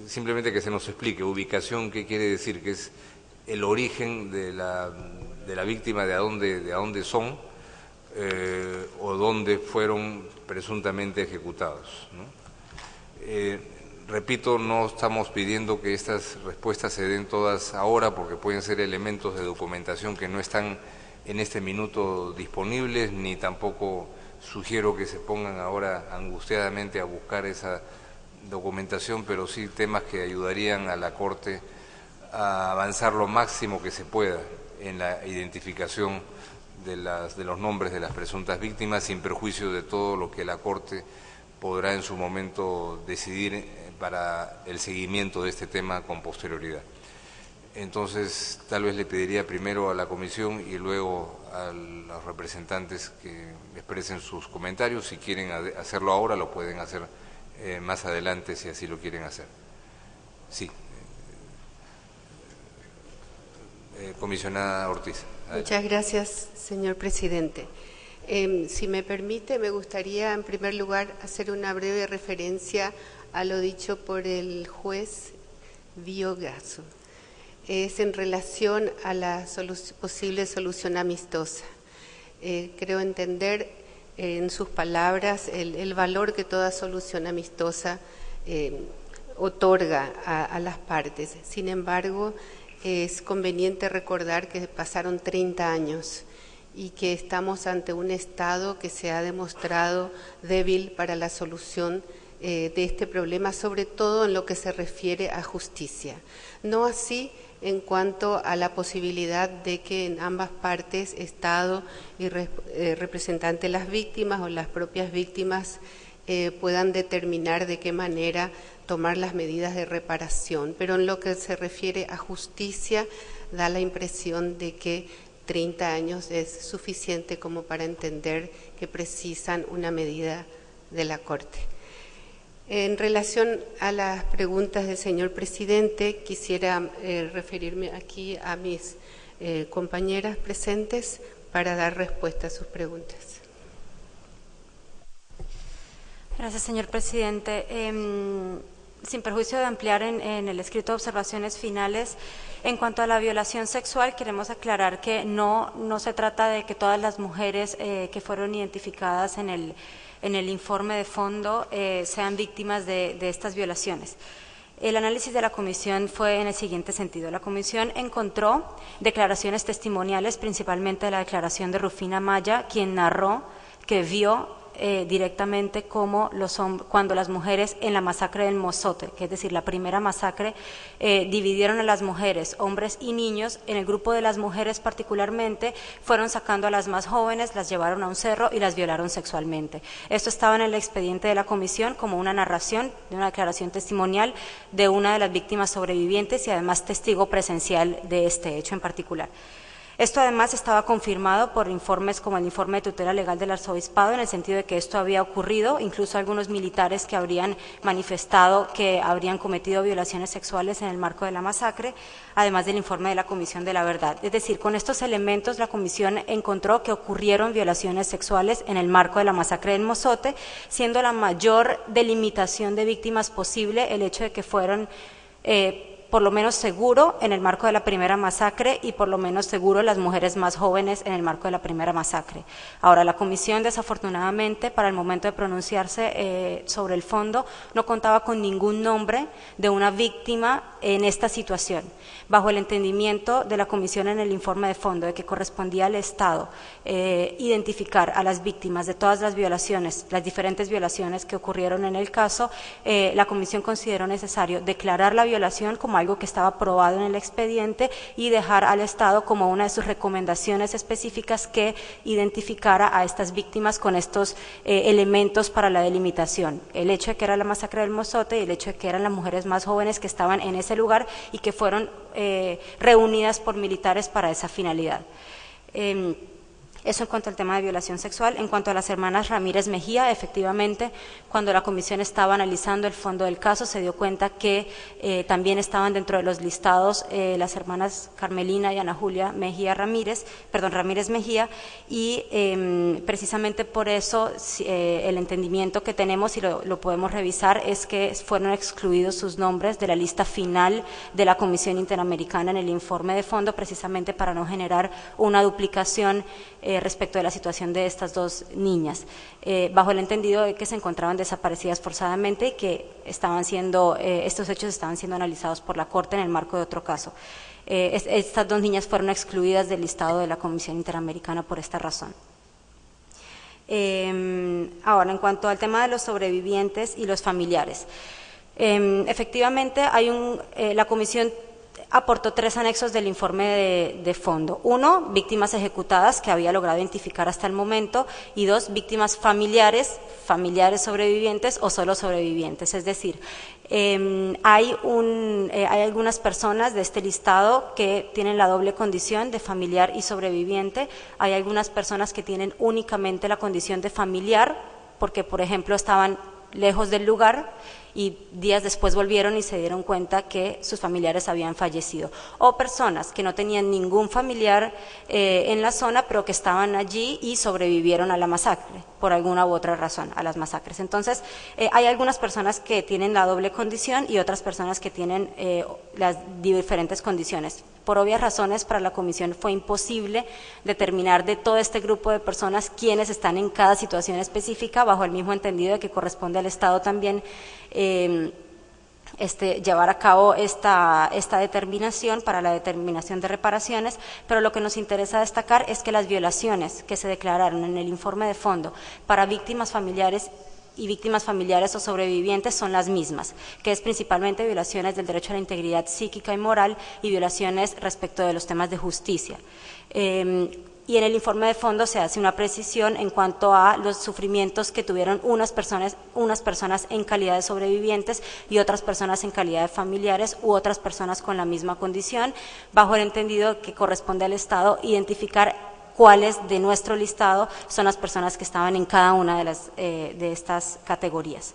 simplemente que se nos explique ubicación, ¿qué quiere decir? Que es el origen de la víctima, de dónde son, o dónde fueron presuntamente ejecutados, ¿no? Repito, no estamos pidiendo que estas respuestas se den todas ahora, porque pueden ser elementos de documentación que no están en este minuto disponibles, ni tampoco sugiero que se pongan ahora angustiadamente a buscar esa documentación, pero sí temas que ayudarían a la Corte a avanzar lo máximo que se pueda en la identificación de los nombres de las presuntas víctimas, sin perjuicio de todo lo que la Corte podrá en su momento decidir para el seguimiento de este tema con posterioridad. Entonces, tal vez le pediría primero a la comisión y luego a los representantes que expresen sus comentarios. Si quieren hacerlo ahora, lo pueden hacer más adelante, si así lo quieren hacer. Sí. Comisionada Ortiz.
Muchas gracias, señor presidente. Si me permite, me gustaría en primer lugar hacer una breve referencia a lo dicho por el juez Biogaso. Es en relación a la posible solución amistosa. Creo entender en sus palabras el valor que toda solución amistosa otorga a las partes. Sin embargo, es conveniente recordar que pasaron 30 años y que estamos ante un Estado que se ha demostrado débil para la solución de este problema, sobre todo en lo que se refiere a justicia. No así en cuanto a la posibilidad de que en ambas partes, Estado y representante de las víctimas o las propias víctimas, puedan determinar de qué manera tomar las medidas de reparación. Pero en lo que se refiere a justicia, da la impresión de que 30 años es suficiente como para entender que precisan una medida de la Corte. En relación a las preguntas del señor presidente, quisiera referirme aquí a mis compañeras presentes para dar respuesta a sus preguntas.
Gracias, señor presidente. Sin perjuicio de ampliar en el escrito de observaciones finales, en cuanto a la violación sexual, queremos aclarar que no se trata de que todas las mujeres que fueron identificadas en el informe de fondo sean víctimas de estas violaciones. El análisis de la comisión fue en el siguiente sentido. La comisión encontró declaraciones testimoniales, principalmente la declaración de Rufina Maya, quien narró que vio directamente como cuando las mujeres en la masacre del Mozote, que es decir, la primera masacre, dividieron a las mujeres, hombres y niños. En el grupo de las mujeres particularmente fueron sacando a las más jóvenes, las llevaron a un cerro y las violaron sexualmente. Esto estaba en el expediente de la comisión como una narración de una declaración testimonial de una de las víctimas sobrevivientes y además testigo presencial de este hecho en particular. Esto además estaba confirmado por informes como el informe de tutela legal del arzobispado, en el sentido de que esto había ocurrido, incluso algunos militares que habrían manifestado que habrían cometido violaciones sexuales en el marco de la masacre, además del informe de la Comisión de la Verdad. Es decir, con estos elementos la comisión encontró que ocurrieron violaciones sexuales en el marco de la masacre del Mozote, siendo la mayor delimitación de víctimas posible el hecho de que fueron por lo menos seguro en el marco de la primera masacre y por lo menos seguro las mujeres más jóvenes en el marco de la primera masacre. Ahora, la comisión desafortunadamente para el momento de pronunciarse sobre el fondo no contaba con ningún nombre de una víctima en esta situación, bajo el entendimiento de la comisión en el informe de fondo de que correspondía al Estado identificar a las víctimas de todas las violaciones, las diferentes violaciones que ocurrieron en el caso. La comisión consideró necesario declarar la violación como algo que estaba probado en el expediente y dejar al Estado como una de sus recomendaciones específicas que identificara a estas víctimas con estos elementos para la delimitación. El hecho de que era la masacre del Mozote y el hecho de que eran las mujeres más jóvenes que estaban en ese lugar y que fueron reunidas por militares para esa finalidad. Eso en cuanto al tema de violación sexual. En cuanto a las hermanas Ramírez Mejía, efectivamente, cuando la comisión estaba analizando el fondo del caso, se dio cuenta que también estaban dentro de los listados las hermanas Carmelina y Ana Julia Ramírez Mejía, y precisamente por eso el entendimiento que tenemos, y lo podemos revisar, es que fueron excluidos sus nombres de la lista final de la Comisión Interamericana en el informe de fondo, precisamente para no generar una duplicación respecto de la situación de estas dos niñas, bajo el entendido de que se encontraban desaparecidas forzadamente y que estos hechos estaban siendo analizados por la Corte en el marco de otro caso. Estas dos niñas fueron excluidas del listado de la Comisión Interamericana por esta razón. Ahora, en cuanto al tema de los sobrevivientes y los familiares, efectivamente la comisión aportó 3 anexos del informe de fondo. 1, víctimas ejecutadas que había logrado identificar hasta el momento, y 2, víctimas familiares sobrevivientes o solo sobrevivientes. Es decir, hay algunas personas de este listado que tienen la doble condición de familiar y sobreviviente. Hay algunas personas que tienen únicamente la condición de familiar porque, por ejemplo, estaban lejos del lugar y días después volvieron y se dieron cuenta que sus familiares habían fallecido, o personas que no tenían ningún familiar en la zona pero que estaban allí y sobrevivieron a la masacre por alguna u otra razón, a las masacres. Entonces hay algunas personas que tienen la doble condición y otras personas que tienen las diferentes condiciones. Por obvias razones, para la comisión fue imposible determinar de todo este grupo de personas quiénes están en cada situación específica, bajo el mismo entendido de que corresponde al Estado también llevar a cabo esta determinación para la determinación de reparaciones, pero lo que nos interesa destacar es que las violaciones que se declararon en el informe de fondo para víctimas familiares o sobrevivientes son las mismas, que es principalmente violaciones del derecho a la integridad psíquica y moral y violaciones respecto de los temas de justicia. Y en el informe de fondo se hace una precisión en cuanto a los sufrimientos que tuvieron unas personas en calidad de sobrevivientes y otras personas en calidad de familiares u otras personas con la misma condición, bajo el entendido que corresponde al Estado identificar cuáles de nuestro listado son las personas que estaban en cada una de estas categorías.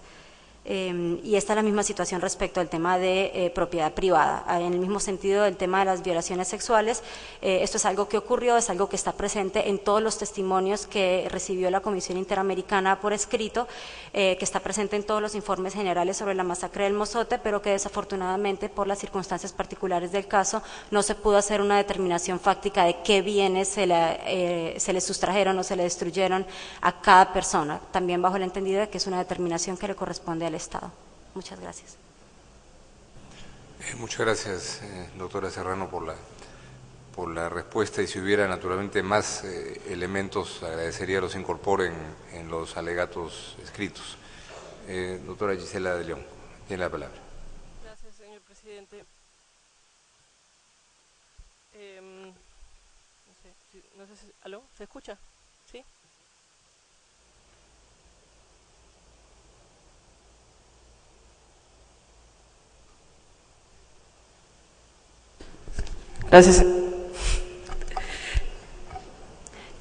Y esta es la misma situación respecto al tema de propiedad privada. En el mismo sentido del tema de las violaciones sexuales, esto es algo que ocurrió, es algo que está presente en todos los testimonios que recibió la Comisión Interamericana por escrito, que está presente en todos los informes generales sobre la masacre del Mozote, pero que desafortunadamente por las circunstancias particulares del caso no se pudo hacer una determinación fáctica de qué bienes se le sustrajeron o se le destruyeron a cada persona, también bajo el entendido de que es una determinación que le corresponde al Estado. Muchas gracias.
Muchas gracias, doctora Serrano, por por la respuesta, y si hubiera naturalmente más elementos, agradecería los incorporen en los alegatos escritos. Doctora Gisela de León, tiene la palabra.
Gracias, señor presidente. No sé si, ¿aló? ¿Se escucha? ¿Sí? Gracias.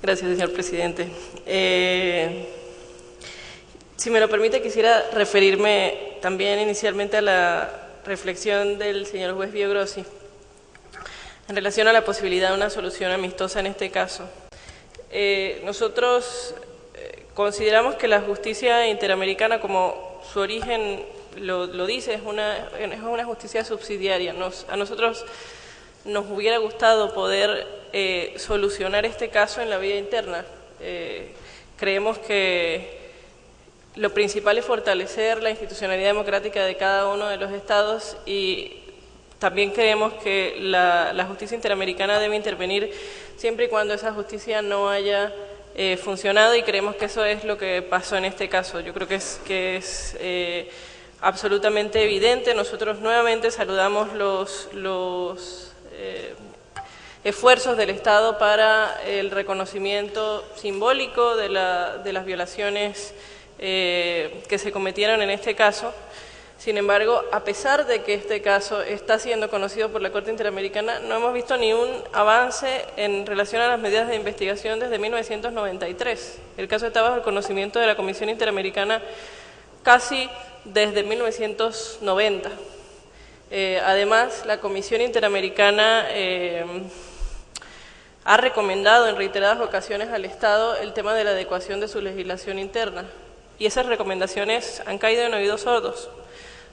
Gracias, señor presidente. Si me lo permite, quisiera referirme también inicialmente a la reflexión del señor juez Villagrossi en relación a la posibilidad de una solución amistosa en este caso. Nosotros consideramos que la justicia interamericana, como su origen lo dice, es una justicia subsidiaria. A nosotros nos hubiera gustado poder solucionar este caso en la vía interna. Creemos que lo principal es fortalecer la institucionalidad democrática de cada uno de los estados, y también creemos que la justicia interamericana debe intervenir siempre y cuando esa justicia no haya funcionado, y creemos que eso es lo que pasó en este caso. Yo creo que es absolutamente evidente. Nosotros nuevamente saludamos los esfuerzos del Estado para el reconocimiento simbólico de las violaciones que se cometieron en este caso. Sin embargo, a pesar de que este caso está siendo conocido por la Corte Interamericana, no hemos visto ni un avance en relación a las medidas de investigación desde 1993. El caso está bajo el conocimiento de la Comisión Interamericana casi desde 1990. Además, la Comisión Interamericana ha recomendado en reiteradas ocasiones al Estado el tema de la adecuación de su legislación interna, y esas recomendaciones han caído en oídos sordos.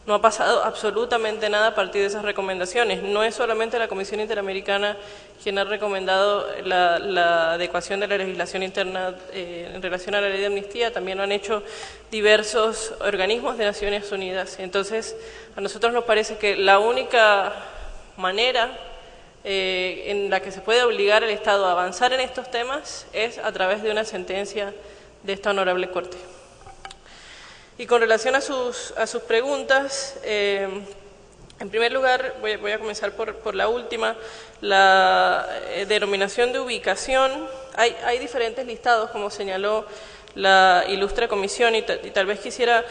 No ha pasado absolutamente nada a partir de esas recomendaciones. No es solamente la Comisión Interamericana quien ha recomendado la adecuación de la legislación interna en relación a la ley de amnistía, también lo han hecho diversos organismos de Naciones Unidas. Entonces, a nosotros nos parece que la única manera en la que se puede obligar al Estado a avanzar en estos temas es a través de una sentencia de esta honorable Corte. Y con relación a sus preguntas, en primer lugar voy a comenzar por la última, la denominación de ubicación. Hay diferentes listados, como señaló la ilustre comisión, y tal vez quisiera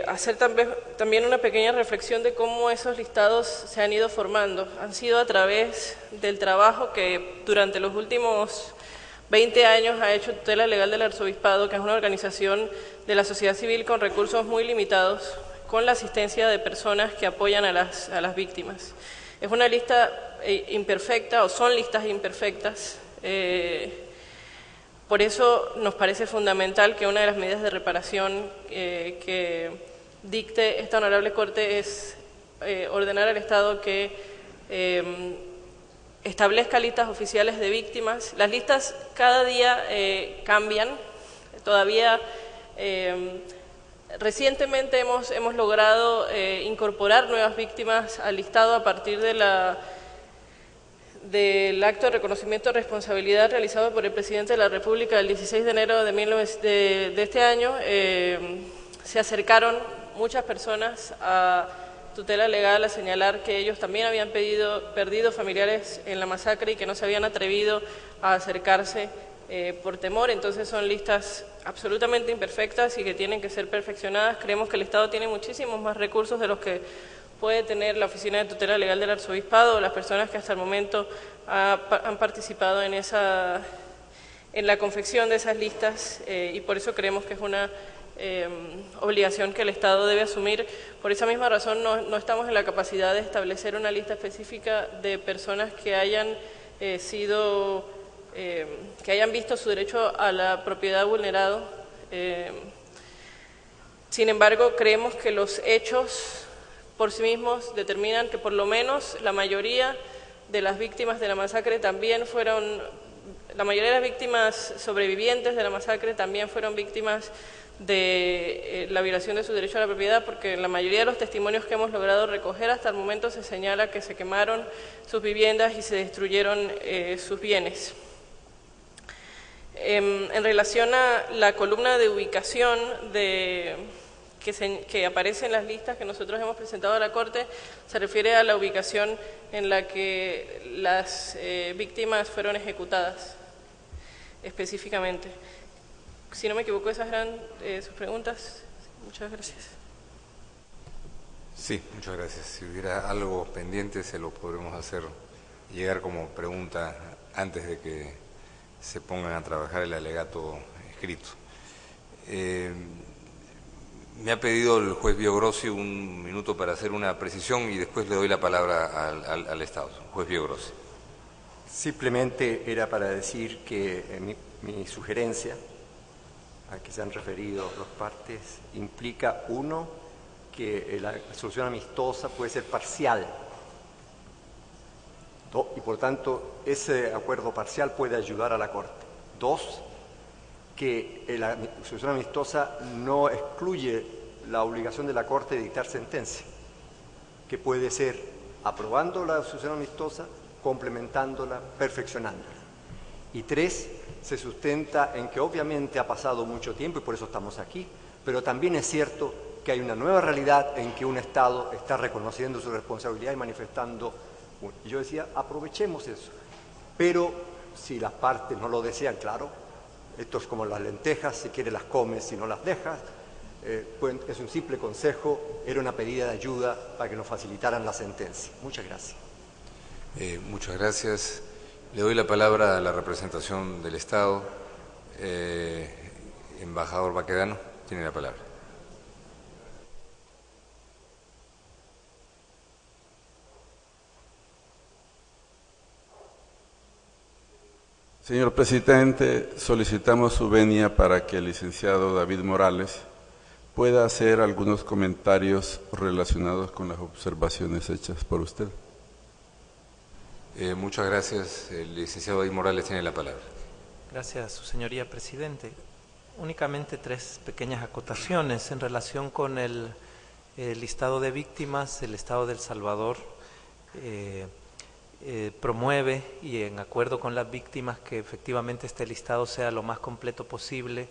hacer también una pequeña reflexión de cómo esos listados se han ido formando. Han sido a través del trabajo que durante los últimos 20 años ha hecho Tutela Legal del Arzobispado, que es una organización de la sociedad civil con recursos muy limitados, con la asistencia de personas que apoyan a las víctimas. Es una lista imperfecta, o son listas imperfectas. Por eso nos parece fundamental que una de las medidas de reparación que dicte esta honorable Corte es ordenar al Estado que establezca listas oficiales de víctimas. Las listas cada día cambian. Todavía recientemente hemos logrado incorporar nuevas víctimas al listado a partir del acto de reconocimiento de responsabilidad realizado por el Presidente de la República el 16 de enero de este año. Se acercaron muchas personas a Tutela Legal a señalar que ellos también habían perdido familiares en la masacre y que no se habían atrevido a acercarse por temor. Entonces son listas absolutamente imperfectas y que tienen que ser perfeccionadas. Creemos que el Estado tiene muchísimos más recursos de los que puede tener la Oficina de Tutela Legal del Arzobispado, o las personas que hasta el momento han participado en la confección de esas listas, y por eso creemos que es una obligación que el Estado debe asumir. Por esa misma razón no estamos en la capacidad de establecer una lista específica de personas que hayan visto su derecho a la propiedad vulnerado. Sin embargo, creemos que los hechos por sí mismos determinan que por lo menos la mayoría de las víctimas de la masacre la mayoría de las víctimas sobrevivientes de la masacre también fueron víctimas de la violación de su derecho a la propiedad, porque en la mayoría de los testimonios que hemos logrado recoger hasta el momento se señala que se quemaron sus viviendas y se destruyeron sus bienes. En relación a la columna de ubicación que aparece en las listas que nosotros hemos presentado a la Corte, se refiere a la ubicación en la que las víctimas fueron ejecutadas específicamente. Si no me equivoco, esas eran sus preguntas. Muchas gracias.
Sí, muchas gracias. Si hubiera algo pendiente se lo podremos hacer llegar como pregunta antes de que se pongan a trabajar el alegato escrito. Me ha pedido el juez Biogrossi un minuto para hacer una precisión y después le doy la palabra al Estado. Juez Biogrossi.
Simplemente era para decir que mi sugerencia, a que se han referido las partes, implica, uno, que la solución amistosa puede ser parcial, y por tanto ese acuerdo parcial puede ayudar a la Corte. Dos, que la solución amistosa no excluye la obligación de la Corte de dictar sentencia, que puede ser aprobando la solución amistosa, complementándola, perfeccionándola. Y tres, se sustenta en que obviamente ha pasado mucho tiempo y por eso estamos aquí, pero también es cierto que hay una nueva realidad en que un Estado está reconociendo su responsabilidad y manifestando. Y yo decía, aprovechemos eso, pero si las partes no lo desean, claro, esto es como las lentejas, si quieres las comes, si no las dejas, pues es un simple consejo, era una pedida de ayuda para que nos facilitaran la sentencia. Muchas gracias.
Muchas gracias. Le doy la palabra a la representación del Estado. Embajador Baquedano, tiene la palabra.
Señor Presidente, solicitamos su venia para que el licenciado David Morales pueda hacer algunos comentarios relacionados con las observaciones hechas por usted.
Muchas gracias. El licenciado David Morales tiene la palabra.
Gracias, su señoría Presidente. Únicamente tres pequeñas acotaciones en relación con el listado de víctimas. El Estado de El Salvador promueve y en acuerdo con las víctimas que efectivamente este listado sea lo más completo posible,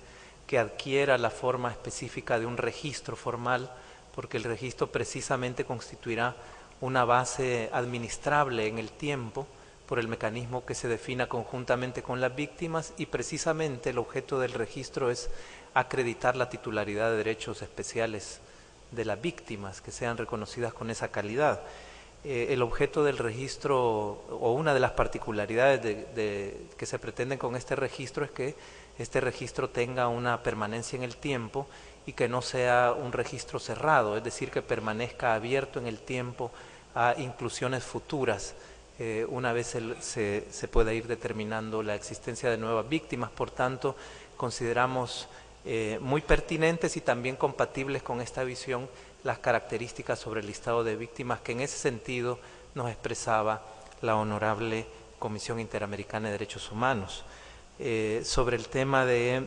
que adquiera la forma específica de un registro formal, porque el registro precisamente constituirá una base administrable en el tiempo por el mecanismo que se defina conjuntamente con las víctimas, y precisamente el objeto del registro es acreditar la titularidad de derechos especiales de las víctimas, que sean reconocidas con esa calidad. El objeto del registro, o una de las particularidades que se pretenden con este registro, es que este registro tenga una permanencia en el tiempo y que no sea un registro cerrado, es decir, que permanezca abierto en el tiempo a inclusiones futuras, una vez se pueda ir determinando la existencia de nuevas víctimas. Por tanto, consideramos muy pertinentes y también compatibles con esta visión las características sobre el listado de víctimas que en ese sentido nos expresaba la Honorable Comisión Interamericana de Derechos Humanos. Sobre el tema de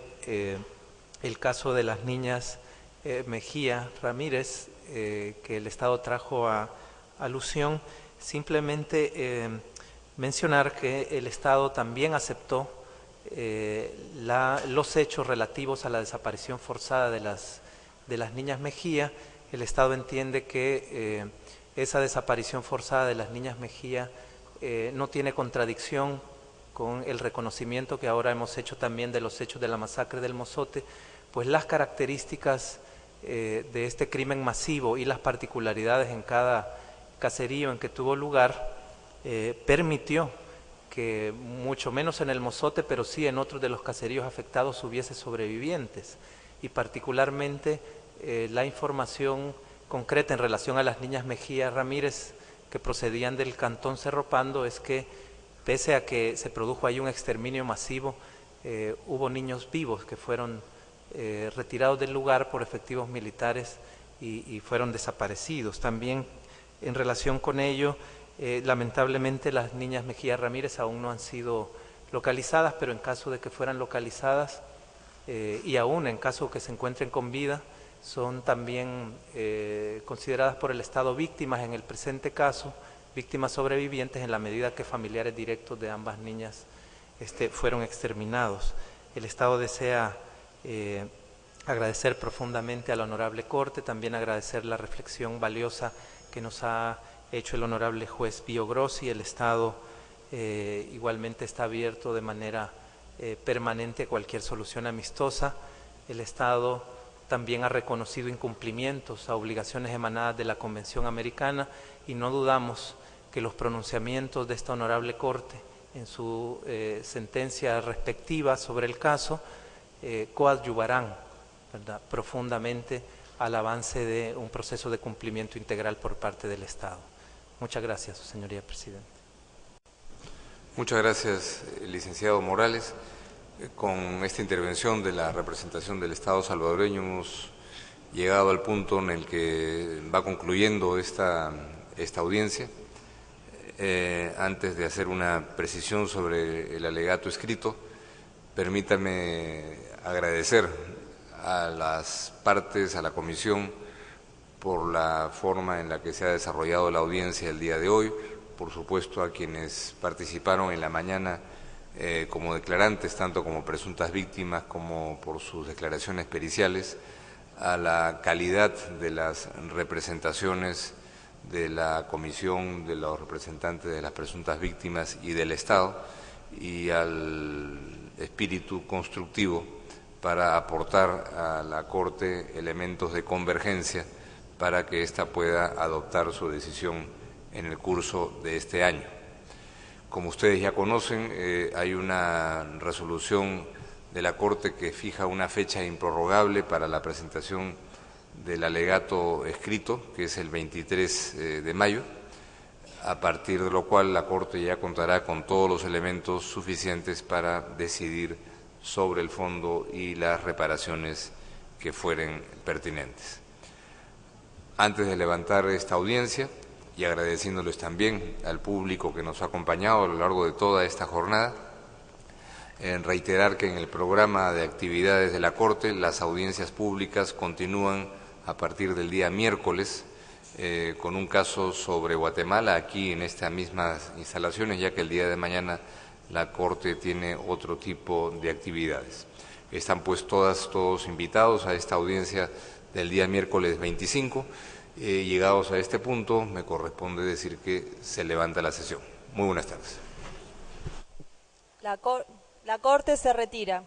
el caso de las niñas Mejía Ramírez, que el Estado trajo a alusión, simplemente mencionar que el Estado también aceptó los hechos relativos a la desaparición forzada de las niñas Mejía. El Estado entiende que esa desaparición forzada de las niñas Mejía no tiene contradicción con el reconocimiento que ahora hemos hecho también de los hechos de la masacre del Mozote, pues las características de este crimen masivo y las particularidades en cada caserío en que tuvo lugar permitió que, mucho menos en el Mozote, pero sí en otros de los caseríos afectados, hubiese sobrevivientes, y particularmente la información concreta en relación a las niñas Mejía Ramírez que procedían del cantón Cerro Pando es que, pese a que se produjo ahí un exterminio masivo, hubo niños vivos que fueron retirados del lugar por efectivos militares y fueron desaparecidos. También en relación con ello, lamentablemente las niñas Mejía Ramírez aún no han sido localizadas, pero en caso de que fueran localizadas, y aún en caso que se encuentren con vida, son también consideradas por el Estado víctimas en el presente caso, víctimas sobrevivientes en la medida que familiares directos de ambas niñas fueron exterminados. El Estado desea agradecer profundamente a la Honorable Corte, también agradecer la reflexión valiosa que nos ha hecho el Honorable Juez Pío Grossi. El Estado igualmente está abierto de manera permanente a cualquier solución amistosa. El Estado también ha reconocido incumplimientos a obligaciones emanadas de la Convención Americana y no dudamos que los pronunciamientos de esta Honorable Corte en su sentencia respectiva sobre el caso coadyuvarán, ¿verdad?, profundamente al avance de un proceso de cumplimiento integral por parte del Estado. Muchas gracias, Señoría Presidente.
Muchas gracias, licenciado Morales. Con esta intervención de la representación del Estado salvadoreño hemos llegado al punto en el que va concluyendo esta audiencia. Antes de hacer una precisión sobre el alegato escrito, permítame agradecer a las partes, a la comisión, por la forma en la que se ha desarrollado la audiencia el día de hoy, por supuesto a quienes participaron en la mañana como declarantes, tanto como presuntas víctimas como por sus declaraciones periciales, a la calidad de las representaciones de la comisión, de los representantes de las presuntas víctimas y del Estado, y al espíritu constructivo para aportar a la Corte elementos de convergencia para que ésta pueda adoptar su decisión en el curso de este año. Como ustedes ya conocen, hay una resolución de la Corte que fija una fecha improrrogable para la presentación del alegato escrito, que es el 23 de mayo, a partir de lo cual la Corte ya contará con todos los elementos suficientes para decidir sobre el fondo y las reparaciones que fueren pertinentes. Antes de levantar esta audiencia, y agradeciéndoles también al público que nos ha acompañado a lo largo de toda esta jornada, en reiterar que en el programa de actividades de la Corte las audiencias públicas continúan a partir del día miércoles con un caso sobre Guatemala aquí en estas mismas instalaciones, ya que el día de mañana la Corte tiene otro tipo de actividades. Están pues todos invitados a esta audiencia del día miércoles 25. Llegados a este punto, me corresponde decir que se levanta la sesión. Muy buenas tardes.
La Corte se retira.